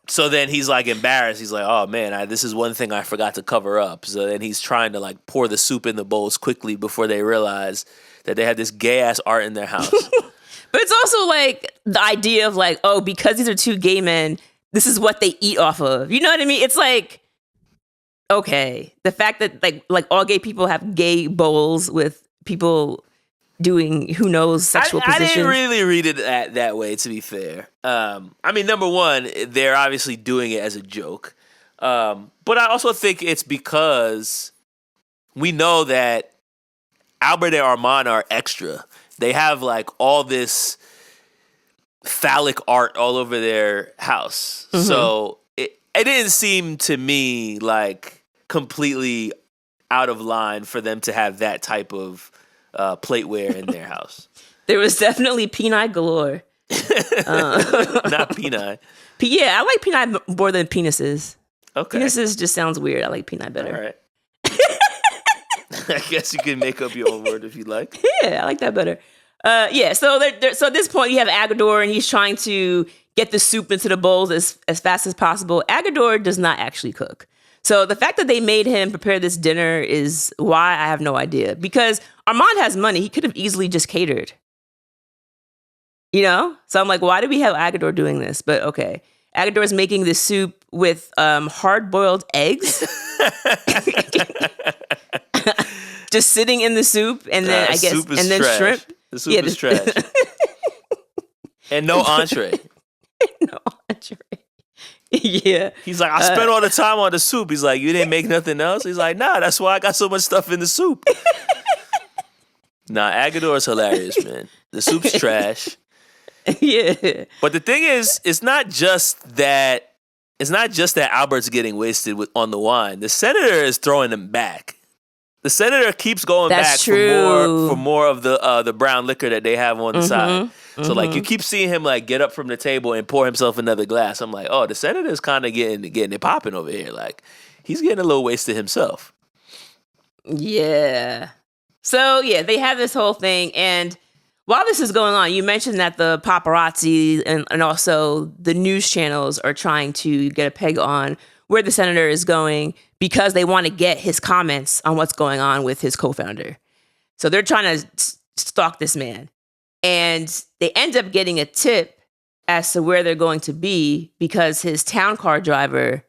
So then he's like embarrassed. He's like, "Oh man, this is one thing I forgot to cover up." So then he's trying to like pour the soup in the bowls quickly before they realize that they have this gay ass art in their house. But it's also like the idea of like, oh, because these are two gay men, this is what they eat off of. You know what I mean? It's like, okay, the fact that like all gay people have gay bowls with people doing who knows sexual positions. I didn't really read it that way, to be fair. I mean, number one, they're obviously doing it as a joke. But I also think it's because we know that Albert and Armand are extra. They have like all this phallic art all over their house. Mm-hmm. So it didn't seem to me like completely out of line for them to have that type of plateware in their house. There was definitely penile galore. Not penile. Yeah, I like penile more than penises. Okay. Penises just sounds weird. I like penile better. All right. I guess you can make up your own word if you like. Yeah, I like that better. So so at this point you have Agador, and he's trying to get the soup into the bowls as fast as possible. Agador does not actually cook. So the fact that they made him prepare this dinner is why I have no idea. Because Armand has money. He could have easily just catered. You know? So I'm like, why do we have Agador doing this? But okay. Agador is making this soup with hard-boiled eggs. Just sitting in the soup, and then I guess, and then trash. shrimp. The soup is trash. And no entree. No entree. Yeah. He's like, I spent all the time on the soup. He's like, you didn't make nothing else? He's like, nah, that's why I got so much stuff in the soup. Nah, Agador is hilarious, man. The soup's trash. Yeah. But the thing is, it's not just that Albert's getting wasted on the wine. The senator is throwing them back. The senator keeps going back for more of the brown liquor that they have on the side. So like you keep seeing him like get up from the table and pour himself another glass. I'm like, oh, the senator's kind of getting it popping over here. Like he's getting a little wasted himself. Yeah. So yeah, they have this whole thing, and while this is going on, you mentioned that the paparazzi and also the news channels are trying to get a peg on where the senator is going because they want to get his comments on what's going on with his co-founder. So they're trying to stalk this man. And they end up getting a tip as to where they're going to be because his town car driver,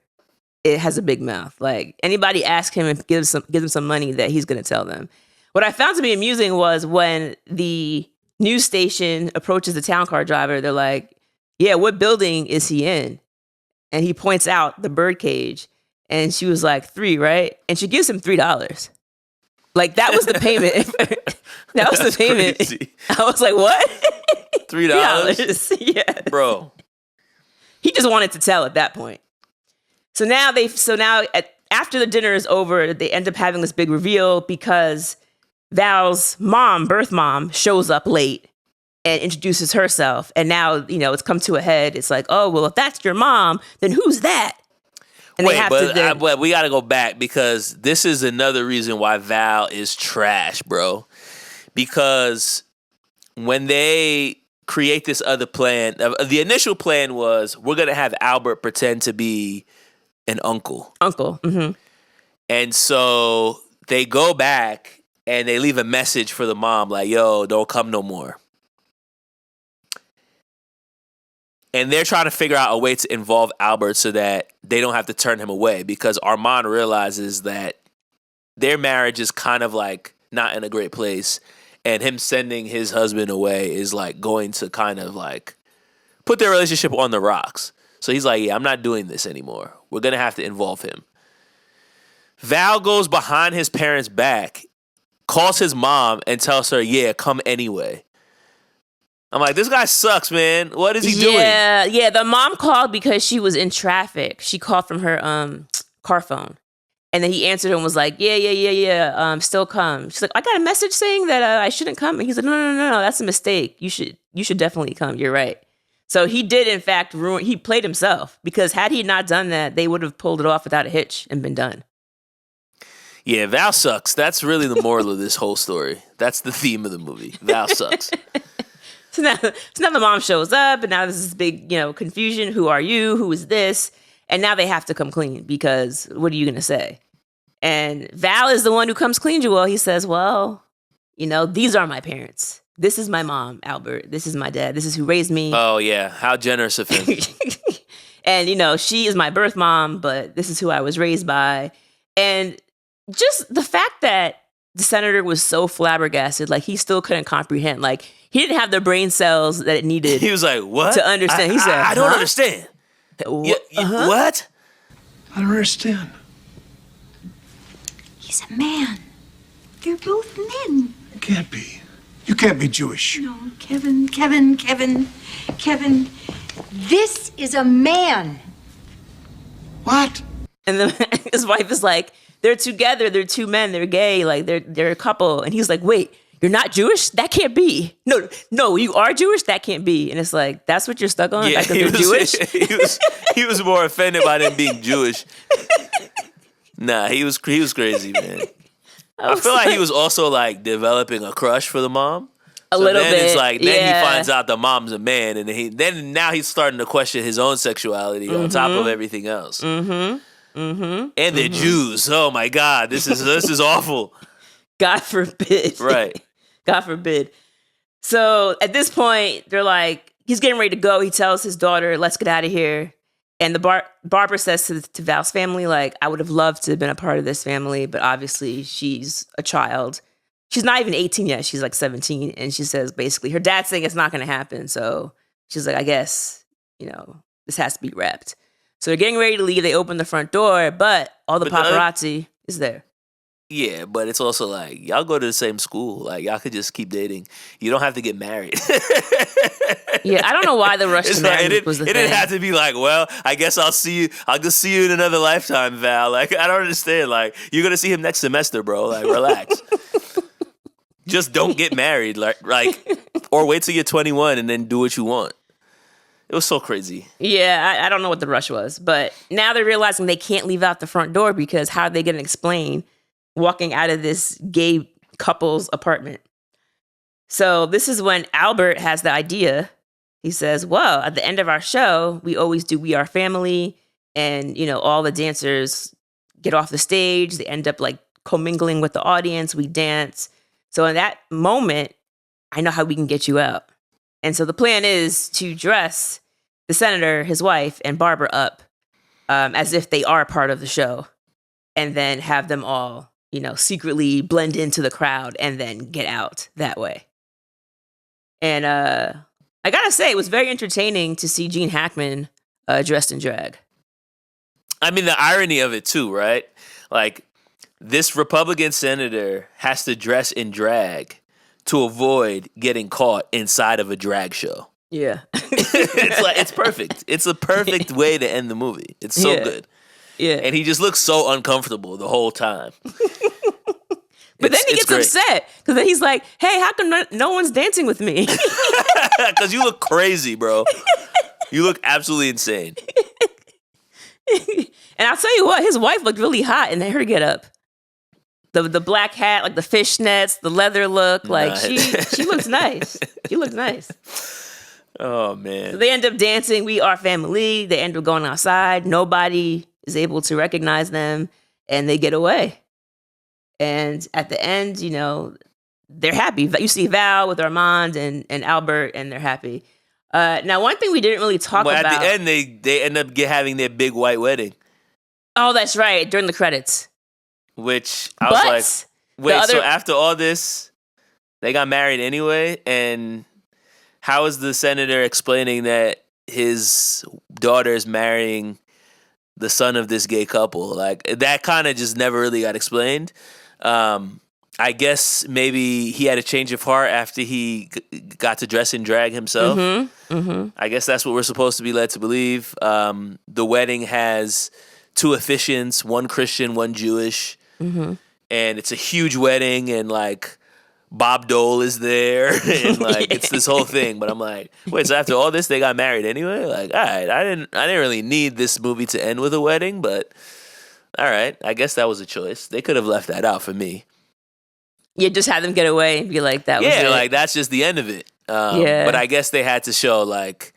it has a big mouth. Like anybody ask him and give him some money that he's going to tell them. What I found to be amusing was when the news station approaches the town car driver, they're like, yeah, what building is he in? And he points out the Birdcage. And she was like, 3, right? And she gives him $3. Like, that was the payment. That was the payment. Crazy. I was like, what? $3? Yeah. Bro. He just wanted to tell at that point. So now after the dinner is over, they end up having this big reveal because Val's birth mom, shows up late and introduces herself. And now, it's come to a head. It's like, oh, well, if that's your mom, then who's that? And but we got to go back because this is another reason why Val is trash, bro. Because when they create this other plan, the initial plan was we're going to have Albert pretend to be an uncle. Mm-hmm. And so they go back and they leave a message for the mom like, yo, don't come no more. And they're trying to figure out a way to involve Albert so that they don't have to turn him away, because Armand realizes that their marriage is kind of like not in a great place, and him sending his husband away is like going to kind of like put their relationship on the rocks. So he's like, yeah, I'm not doing this anymore. We're going to have to involve him. Val goes behind his parents' back, calls his mom, and tells her, yeah, come anyway. I'm like, this guy sucks, man. What is he doing? Yeah. The mom called because she was in traffic. She called from her car phone. And then he answered and was like, yeah. Still come. She's like, I got a message saying that I shouldn't come. And he's like, no. That's a mistake. You should definitely come. You're right. So he did, in fact, he played himself, because had he not done that, they would have pulled it off without a hitch and been done. Yeah, Val sucks. That's really the moral of this whole story. That's the theme of the movie. Val sucks. So now the mom shows up, and now there's this big, confusion. Who are you? Who is this? And now they have to come clean, because what are you going to say? And Val is the one who comes clean, Joel. He says, well, these are my parents. This is my mom, Albert. This is my dad. This is who raised me. Oh, yeah. How generous of him. And, she is my birth mom, but this is who I was raised by. And just the fact that the senator was so flabbergasted, like he still couldn't comprehend. Like he didn't have the brain cells that it needed. He was like, what? To understand. He said, I don't understand. What? I don't understand. He's a man. They're both men. You can't be. You can't be Jewish. No, Kevin. This is a man. What? And then his wife is like, they're together. They're two men. They're gay. Like they're a couple. And he's like, wait, you're not Jewish? That can't be. No, you are Jewish? That can't be. And it's like, that's what you're stuck on? Yeah, they're Jewish? he was more offended by them being Jewish. Nah, he was crazy, man. I feel like he was also like developing a crush for the mom. A little bit. It's like, then yeah. he finds out the mom's a man, and now he's starting to question his own sexuality on top of everything else. And they're Jews. Oh my God, this is awful. God forbid. Right. God forbid. So at this point, they're like, he's getting ready to go. He tells his daughter, let's get out of here. And the Barbara says to Val's family, like, I would have loved to have been a part of this family, but obviously she's a child. She's not even 18 yet. She's like 17. And she says, basically, her dad's saying it's not going to happen. So she's like, I guess, this has to be wrapped. So they're getting ready to leave. They open the front door, but all the paparazzi is there. Yeah, but it's also like, y'all go to the same school. Like, y'all could just keep dating. You don't have to get married. Yeah, I don't know why the rush to marry was the thing. It didn't have to be like, well, I guess I'll just see you in another lifetime, Val. Like, I don't understand. Like, you're going to see him next semester, bro. Like, relax. Just don't get married. Like, or wait till you're 21 and then do what you want. It was so crazy. Yeah, I don't know what the rush was. But now they're realizing they can't leave out the front door, because how are they going to explain walking out of this gay couple's apartment? So this is when Albert has the idea. He says, well, at the end of our show, we always do We Are Family. And, all the dancers get off the stage. They end up like commingling with the audience. We dance. So in that moment, I know how we can get you out. And so the plan is to dress the senator, his wife, and Barbara up as if they are part of the show. And then have them all, secretly blend into the crowd and then get out that way. And I gotta say, it was very entertaining to see Gene Hackman dressed in drag. I mean, the irony of it too, right? Like, this Republican senator has to dress in drag to avoid getting caught inside of a drag show. Yeah. It's perfect. It's a perfect way to end the movie. It's so good. Yeah. And he just looks so uncomfortable the whole time. But then he gets upset, because then he's like, hey, how come no one's dancing with me? Because you look crazy, bro. You look absolutely insane. And I'll tell you what, his wife looked really hot in her get up. The black hat, like the fishnets, the leather look, like she looks nice. She looks nice. Oh, man. So they end up dancing. We Are Family. They end up going outside. Nobody is able to recognize them, and they get away. And at the end, they're happy. You see Val with Armand and Albert, and they're happy. Now, one thing we didn't really talk But about. at the end, they end up having their big white wedding, Oh, that's right. During the credits. which I was like, wait, so after all this, they got married anyway? And how is the senator explaining that his daughter is marrying the son of this gay couple? Like, that kind of just never really got explained. I guess maybe he had a change of heart after he got to dress in drag himself. I guess that's what we're supposed to be led to believe. The wedding has 2 officiants, one Christian, one Jewish. And it's a huge wedding, and like Bob Dole is there, and like it's this whole thing. But I'm like, wait, so after all this, they got married anyway? Like, all right, I didn't really need this movie to end with a wedding, but all right, I guess that was a choice. They could have left that out for me. Yeah, just have them get away and be like, that was it. Yeah, like that's just the end of it. But I guess they had to show like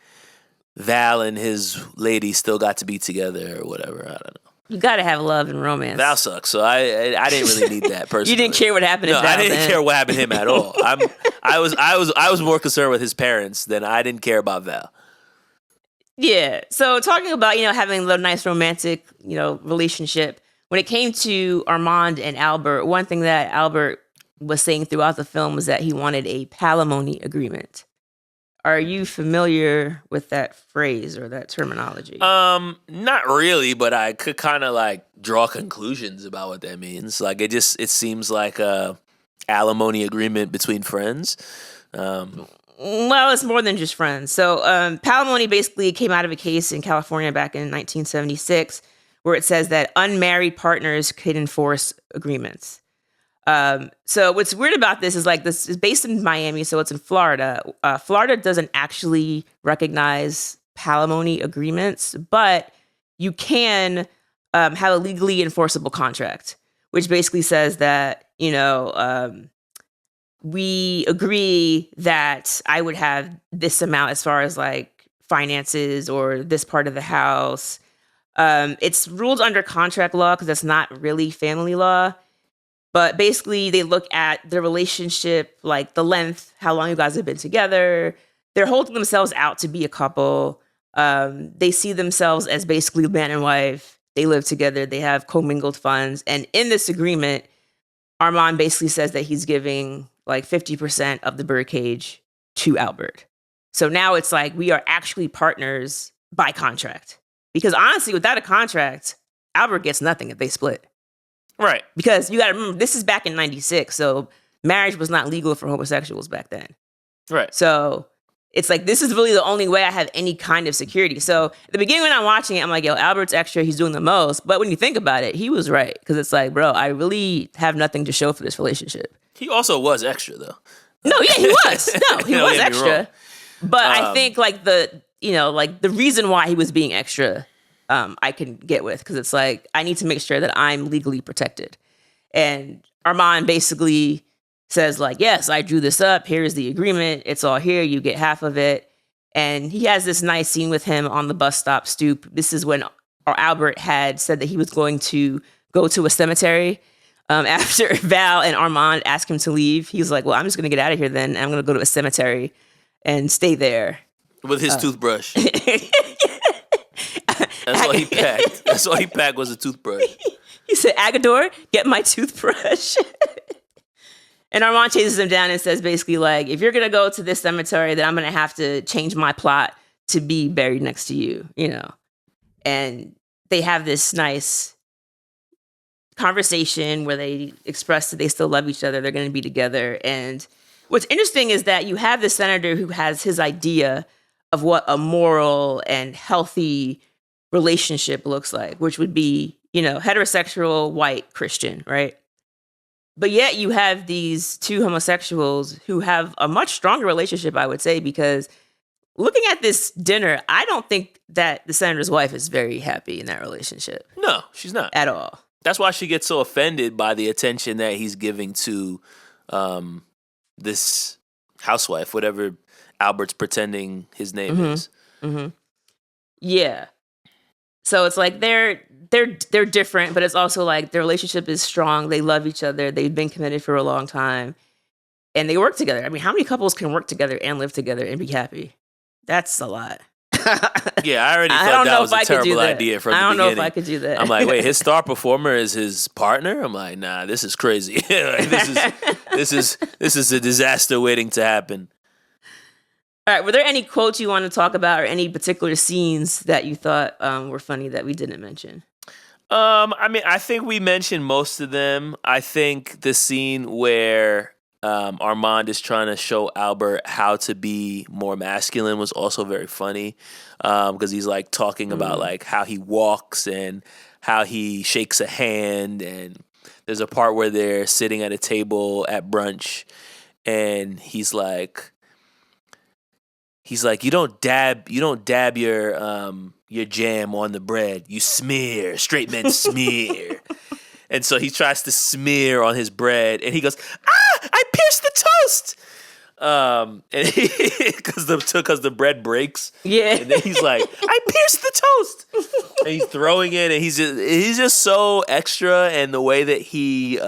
Val and his lady still got to be together or whatever. I don't know. You got to have love and romance. Val sucks, so I didn't really need that personally. You didn't care what happened to Val. No, I didn't care what happened to him at all. I was more concerned with his parents than I didn't care about Val. Yeah. So talking about, having a nice romantic, relationship, when it came to Armand and Albert, one thing that Albert was saying throughout the film was that he wanted a palimony agreement. Are you familiar with that phrase or that terminology? Not really, but I could kind of like draw conclusions about what that means. Like it seems like a alimony agreement between friends. Well, it's more than just friends. So palimony basically came out of a case in California back in 1976 where it says that unmarried partners could enforce agreements. So what's weird about this is based in Miami, so it's in Florida. Florida doesn't actually recognize palimony agreements, but you can have a legally enforceable contract, which basically says that, we agree that I would have this amount as far as like finances or this part of the house. It's ruled under contract law because that's not really family law. But basically, they look at the relationship, like the length, how long you guys have been together. They're holding themselves out to be a couple. They see themselves as basically man and wife. They live together. They have commingled funds. And in this agreement, Armand basically says that he's giving like 50% of the Birdcage to Albert. So now it's like we are actually partners by contract. Because honestly, without a contract, Albert gets nothing if they split. Right. Because you got to remember, this is back in 96. So marriage was not legal for homosexuals back then. Right. So it's like, this is really the only way I have any kind of security. So at the beginning when I'm watching it, I'm like, yo, Albert's extra. He's doing the most. But when you think about it, he was right. Because it's like, bro, I really have nothing to show for this relationship. He also was extra, though. No, yeah, he was. No, he was extra. But I think like the reason why he was being extra, I can get with, because it's like, I need to make sure that I'm legally protected. And Armand basically says like, yes, I drew this up. Here's the agreement. It's all here. You get half of it. And he has this nice scene with him on the bus stop stoop. This is when Albert had said that he was going to go to a cemetery. After Val and Armand asked him to leave, he was like, well, I'm just going to get out of here then. I'm going to go to a cemetery and stay there. With his toothbrush. That's all he packed. That's all he packed was a toothbrush. He said, Agador, get my toothbrush. And Armand chases him down and says basically like, if you're going to go to this cemetery, then I'm going to have to change my plot to be buried next to you, And they have this nice conversation where they express that they still love each other. They're going to be together. And what's interesting is that you have this senator who has his idea of what a moral and healthy relationship looks like, which would be, heterosexual, white, Christian, right? But yet you have these two homosexuals who have a much stronger relationship, I would say, because looking at this dinner, I don't think that the senator's wife is very happy in that relationship. No, she's not. At all. That's why she gets so offended by the attention that he's giving to this housewife, whatever Albert's pretending his name is. Mm-hmm. Yeah. So it's like they're different, but it's also like their relationship is strong. They love each other. They've been committed for a long time, and they work together. I mean, how many couples can work together and live together and be happy? That's a lot. Yeah, I already I thought don't that know was if a I could do terrible that. idea from the I don't beginning. know if I could do that. I'm like, wait, his star performer is his partner? I'm like, nah, this is crazy. Like, this is a disaster waiting to happen. All right, were there any quotes you want to talk about or any particular scenes that you thought were funny that we didn't mention? I mean, I think we mentioned most of them. I think the scene where Armand is trying to show Albert how to be more masculine was also very funny, because he's like talking about like how he walks and how he shakes a hand, and there's a part where they're sitting at a table at brunch, and he's like, you don't dab your jam on the bread. You smear. Straight men smear. And so he tries to smear on his bread, and he goes, I pierced the toast. And because the bread breaks. Yeah. And then he's like, I pierced the toast. And he's throwing it, and he's just so extra, and the way that he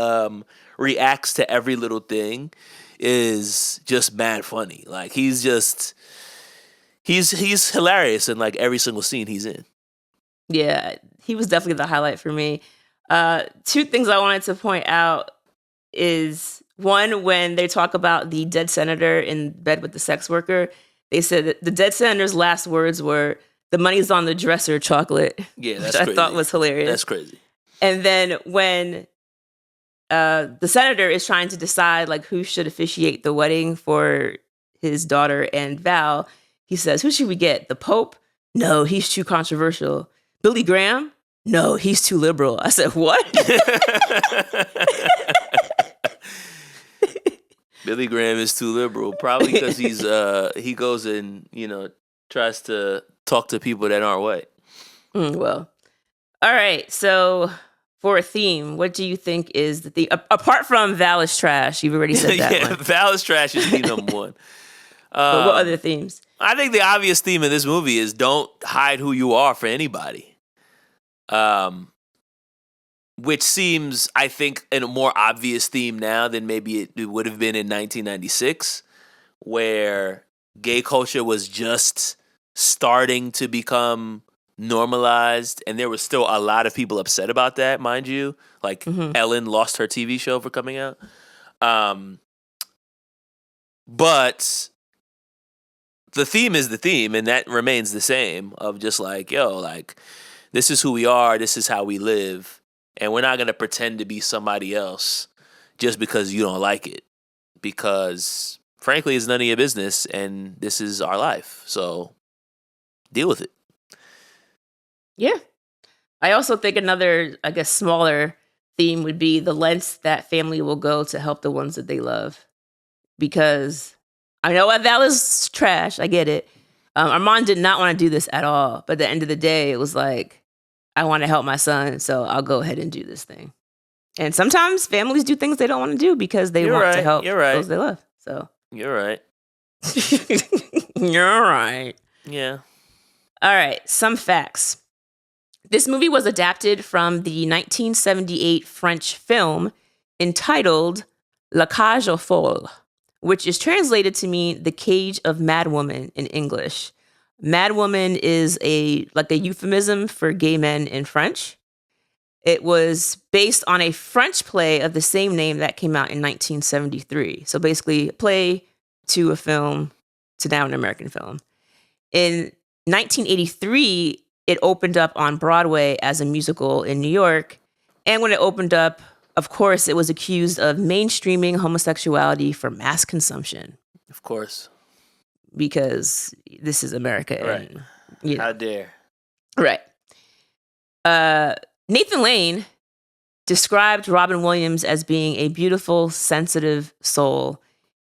reacts to every little thing is just mad funny. Like he's hilarious in like every single scene he's in. Yeah, he was definitely the highlight for me. Two things I wanted to point out is one, when they talk about the dead senator in bed with the sex worker, they said that the dead senator's last words were, "The money's on the dresser, chocolate." Yeah, that's which crazy. I thought was hilarious. That's crazy. And then when the senator is trying to decide like who should officiate the wedding for his daughter and Val, he says, "Who should we get? The Pope? No, he's too controversial. Billy Graham? No, he's too liberal." I said, "What?" Billy Graham is too liberal, probably because he goes and tries to talk to people that aren't white. Well, all right. So for a theme, what do you think is the theme? Apart from Val is trash, you've already said that one. Val is trash is theme number one. But what other themes? I think the obvious theme of this movie is don't hide who you are for anybody. Which seems, I think, a more obvious theme now than maybe it would have been in 1996, where gay culture was just starting to become normalized, and there was still a lot of people upset about that, mind you. Like Ellen lost her TV show for coming out. But the theme is the theme, and that remains the same, of just like, yo, like, this is who we are, this is how we live, and we're not going to pretend to be somebody else just because you don't like it, because frankly, it's none of your business, and this is our life, so deal with it. Yeah. I also think another, I guess, smaller theme would be the lengths that family will go to help the ones that they love. Because I know Val is trash. I get it. Armand did not want to do this at all. But at the end of the day, it was like, I want to help my son, so I'll go ahead and do this thing. And sometimes families do things they don't want to do because they want to help those they love. So You're right. You're right. Yeah. All right, some facts. This movie was adapted from the 1978 French film entitled La Cage aux Folles, which is translated to mean the cage of madwomen in English. Madwoman is a euphemism for gay men in French. It was based on a French play of the same name that came out in 1973. So basically, a play to a film to now an American film. In 1983, it opened up on Broadway as a musical in New York. And when it opened up, of course, it was accused of mainstreaming homosexuality for mass consumption. Of course. Because this is America. Right. And, you know. How dare. Right. Nathan Lane described Robin Williams as being a beautiful, sensitive soul.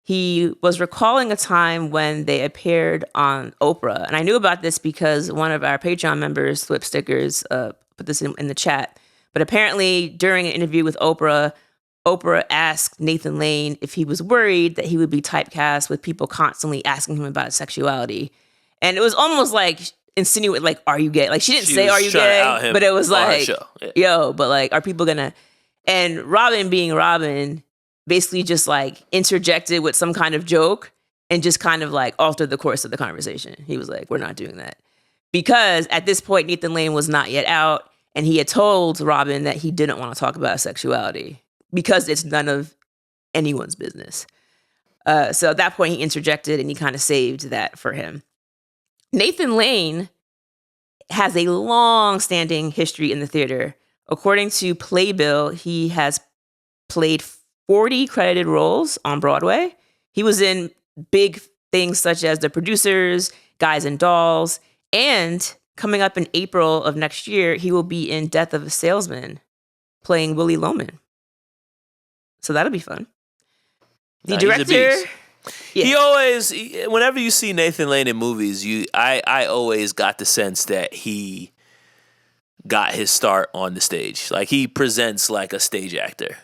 He was recalling a time when they appeared on Oprah. And I knew about this because one of our Patreon members, Flip Stickers, put this in the chat. But apparently during an interview with Oprah, Oprah asked Nathan Lane if he was worried that he would be typecast with people constantly asking him about sexuality. And it was almost like insinuate, like, are you gay? Like, she didn't say, are you gay? But it was like, yo, but like, are people gonna? And Robin, being Robin, basically just like interjected with some kind of joke. and just kind of like altered the course of the conversation. He was like, we're not doing that. Because at this point, Nathan Lane was not yet out, and he had told Robin that he didn't want to talk about sexuality because it's none of anyone's business. So at that point, he interjected and he kind of saved that for him. Nathan Lane has a long-standing history in the theater. According to Playbill, he has played 40 credited roles on Broadway. He was in big things such as The Producers, Guys and Dolls, and coming up in April of next year, he will be in Death of a Salesman, playing Willie Loman. So that'll be fun. The director, he always, whenever you see Nathan Lane in movies, I always got the sense that he got his start on the stage. Like, he presents like a stage actor.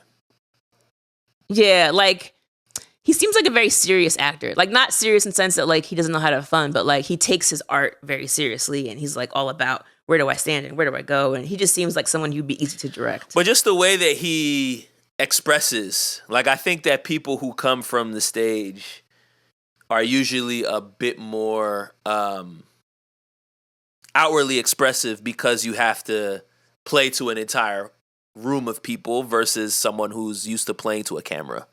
Yeah, like, he seems like a very serious actor. Like, not serious in the sense that, like, he doesn't know how to have fun, but, like, he takes his art very seriously, and he's, like, all about where do I stand and where do I go, and he just seems like someone who'd be easy to direct. But just the way that he expresses, like, I think that people who come from the stage are usually a bit more outwardly expressive because you have to play to an entire room of people versus someone who's used to playing to a camera.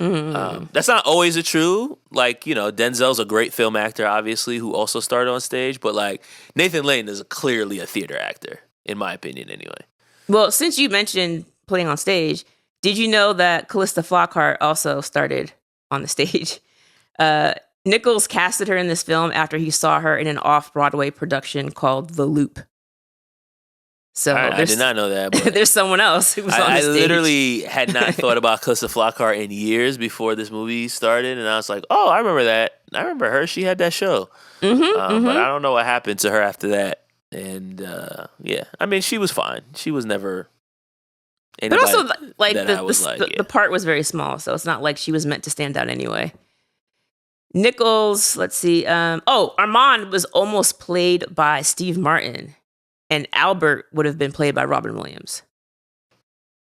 Mm-hmm. That's not always true. Like, you know, Denzel's a great film actor, obviously, who also started on stage. But, like, Nathan Lane is clearly a theater actor, in my opinion, anyway. Well, since you mentioned playing on stage, did you know that Callista Flockhart also started on the stage? Nichols casted her in this film after he saw her in an off-Broadway production called The Loop. So I did not know that. But there's someone else who was on the I stage. literally had not thought about Callista Flockhart in years before this movie started, and I was like, oh, I remember that. I remember her. She had that show. But I don't know what happened to her after that. And yeah, I mean, she was fine. She was never anybody. But also, like, the part was very small, so it's not like she was meant to stand out anyway. Nichols, let's see. Armand was almost played by Steve Martin, and Albert would have been played by Robin Williams.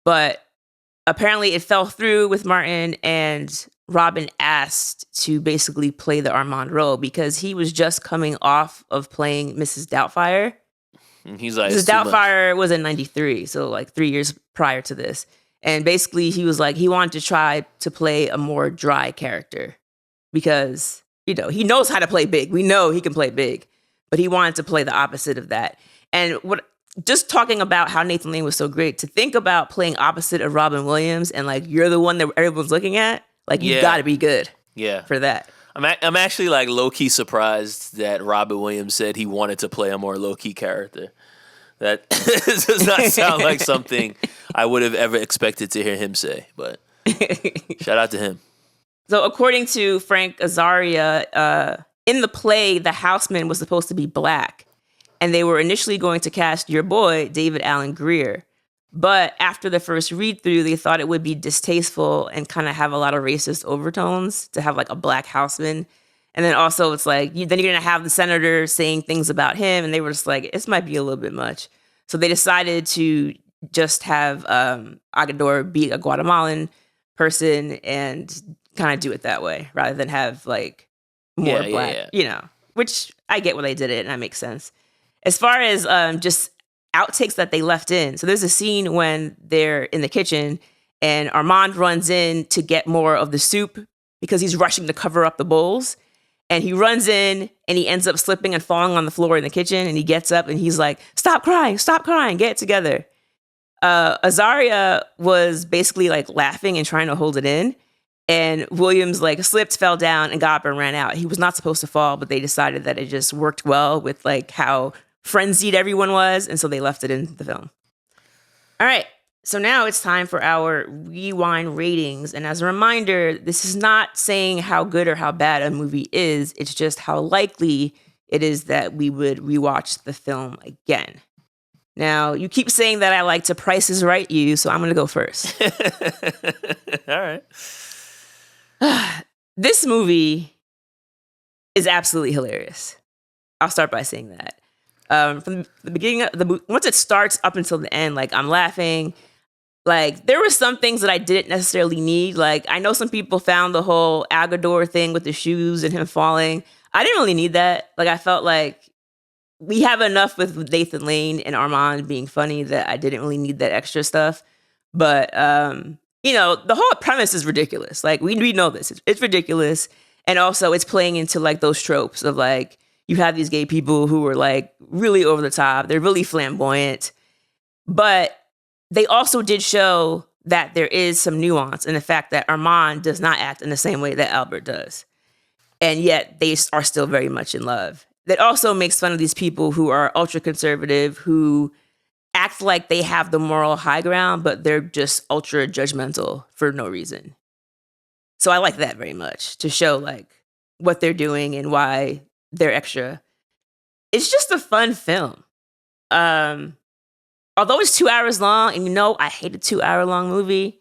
But apparently it fell through with Martin, and Robin asked to basically play the Armand role because he was just coming off of playing Mrs. Doubtfire. And he's like, Mrs. Doubtfire was in 93, so like 3 years prior to this. And basically he was like, he wanted to try to play a more dry character because, you know, he knows how to play big. We know he can play big, but he wanted to play the opposite of that. And just talking about how Nathan Lane was so great, to think about playing opposite of Robin Williams and like you're the one that everyone's looking at, like you've got to be good for that. I'm actually like low-key surprised that Robin Williams said he wanted to play a more low-key character. That does not sound like something I would have ever expected to hear him say, but shout out to him. So according to Frank Azaria, in the play, the houseman was supposed to be black. And they were initially going to cast your boy, David Alan Grier. But after the first read-through, they thought it would be distasteful and kind of have a lot of racist overtones to have like a black houseman. And then also it's like, then you're going to have the senator saying things about him. And they were just like, this might be a little bit much. So they decided to just have Agador be a Guatemalan person and kind of do it that way rather than have like more black, you know, which I get why they did it and that makes sense. As far as just outtakes that they left in. So there's a scene when they're in the kitchen and Armand runs in to get more of the soup because he's rushing to cover up the bowls. And he runs in and he ends up slipping and falling on the floor in the kitchen. And he gets up and he's like, stop crying, get it together. Azaria was basically like laughing and trying to hold it in. And Williams like slipped, fell down, and got up and ran out. He was not supposed to fall, but they decided that it just worked well with like how frenzied everyone was, and so they left it in the film. All right, so now it's time for our rewind ratings. And as a reminder, this is not saying how good or how bad a movie is. It's just how likely it is that we would rewatch the film again. Now, you keep saying that I like to Price is Right you, so I'm going to go first. All right. This movie is absolutely hilarious. I'll start by saying that. From the beginning of the movie, once it starts up until the end, like I'm laughing. Like, there were some things that I didn't necessarily need. Like, I know some people found the whole Agador thing with the shoes and him falling. I didn't really need that. Like, I felt like we have enough with Nathan Lane and Armand being funny that I didn't really need that extra stuff. But, you know, the whole premise is ridiculous. Like, we know this. It's ridiculous. And also, it's playing into, like, those tropes of, like, you have these gay people who are, like, really over the top. They're really flamboyant. But they also did show that there is some nuance in the fact that Armand does not act in the same way that Albert does. And yet they are still very much in love. That also makes fun of these people who are ultra conservative, who act like they have the moral high ground, but they're just ultra judgmental for no reason. So I like that very much, to show like what they're doing and why they're extra. It's just a fun film. Although it's 2 hours long, and you know, I hate a 2 hour long movie,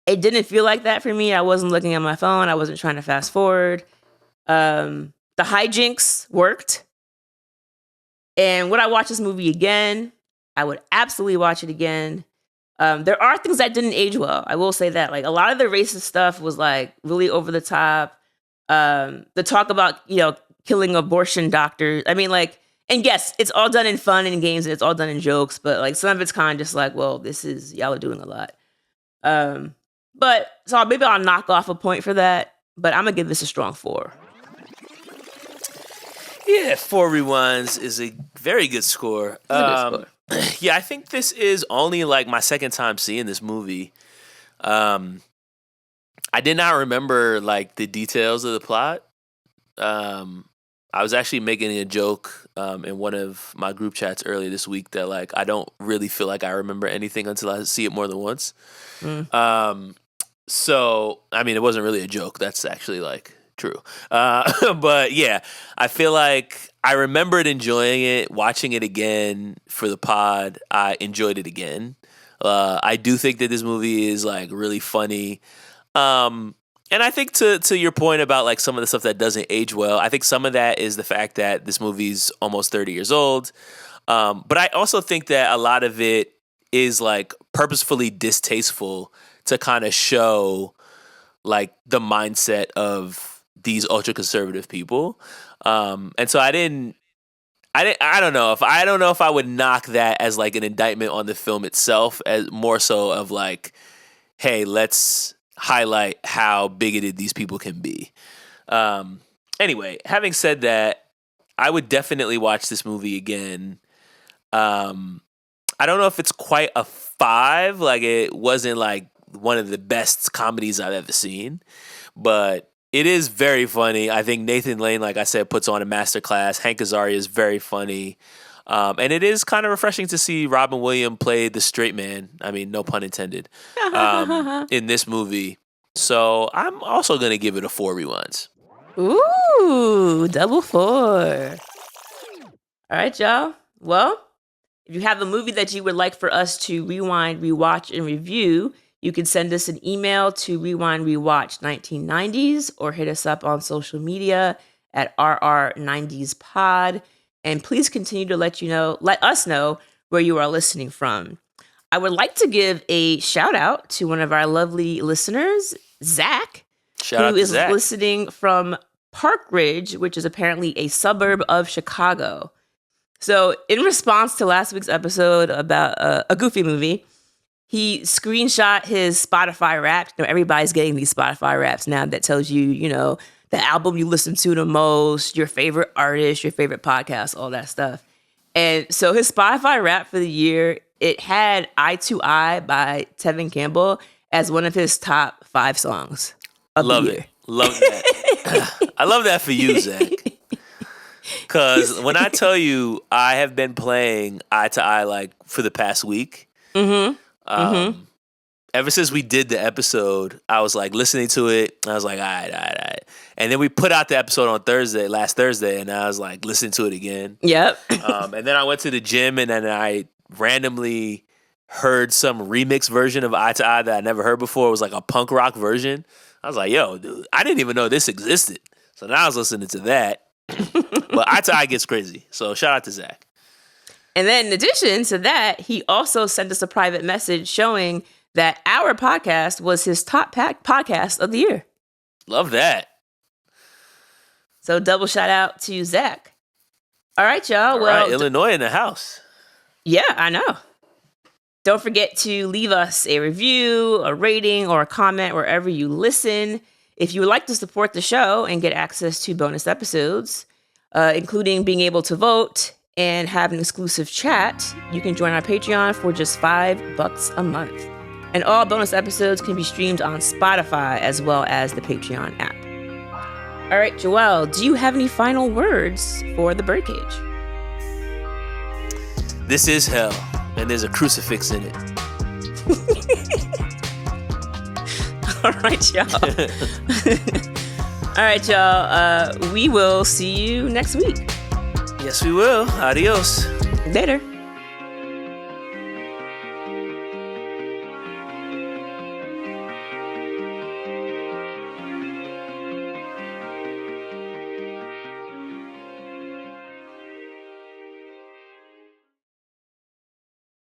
it didn't feel like that for me. I wasn't looking at my phone. I wasn't trying to fast forward. The hijinks worked. And would I watch this movie again? I would absolutely watch it again. There are things that didn't age well. I will say that. Like, a lot of the racist stuff was like really over the top. The talk about, you know, killing abortion doctors. I mean, like, and yes, it's all done in fun and games and it's all done in jokes, but like some of it's kind of just like, well, y'all are doing a lot. But so maybe I'll knock off a point for that, but I'm gonna give this a strong 4. Yeah, 4 rewinds is a very good score. It's a good score. Yeah, I think this is only like my second time seeing this movie. I did not remember like the details of the plot. I was actually making a joke in one of my group chats earlier this week that like I don't really feel like I remember anything until I see it more than once. So I mean, it wasn't really a joke. That's actually like true. But yeah, I feel like I remembered enjoying it. Watching it again for the pod, I enjoyed it again. I do think that this movie is like really funny. And I think to your point about like some of the stuff that doesn't age well, I think some of that is the fact that this movie's almost 30 years old. But I also think that a lot of it is like purposefully distasteful to kind of show like the mindset of these ultra conservative people. And so I don't know if I would knock that as like an indictment on the film itself, as more so of like, hey, let's highlight how bigoted these people can be. Anyway, having said that, I would definitely watch this movie again. I don't know if it's quite a 5. Like, it wasn't like one of the best comedies I've ever seen, but it is very funny. I think Nathan Lane, like I said, puts on a masterclass. Hank Azaria is very funny. And it is kind of refreshing to see Robin Williams play the straight man. I mean, no pun intended, in this movie. So I'm also going to give it a 4 rewinds. Ooh, double 4. All right, y'all. Well, if you have a movie that you would like for us to rewind, rewatch, and review, you can send us an email to rewindrewatch1990s or hit us up on social media at RR90spod. And please continue to let us know where you are listening from. I would like to give a shout out to one of our lovely listeners, Zach, who is listening from Park Ridge, which is apparently a suburb of Chicago. So in response to last week's episode about a Goofy movie, he screenshot his Spotify Wrapped. You know, everybody's getting these Spotify Wraps now that tells you, you know, the album you listen to the most, your favorite artist, your favorite podcast, all that stuff. And so his Spotify Wrap for the year, it had Eye to Eye by Tevin Campbell as one of his top 5 songs of the year. Love that. I love that for you, Zach. Because when I tell you I have been playing Eye to Eye like for the past week, ever since we did the episode, I was like listening to it. I was like, all right. And then we put out the episode on last Thursday, and I was like listening to it again. Yep. And then I went to the gym, and then I randomly heard some remix version of Eye to Eye that I never heard before. It was like a punk rock version. I was like, yo, dude, I didn't even know this existed. So now I was listening to that. But Eye to Eye gets crazy. So shout out to Zach. And then in addition to that, he also sent us a private message showing that our podcast was his top podcast of the year. Love that. So double shout out to Zach. All right, y'all. All right, Illinois in the house. Yeah, I know. Don't forget to leave us a review, a rating, or a comment wherever you listen. If you would like to support the show and get access to bonus episodes, including being able to vote and have an exclusive chat, you can join our Patreon for just $5 a month. And all bonus episodes can be streamed on Spotify as well as the Patreon app. All right, Joel, do you have any final words for the Birdcage? This is hell, and there's a crucifix in it. All right, y'all. All right, y'all. We will see you next week. Yes, we will. Adios. Later.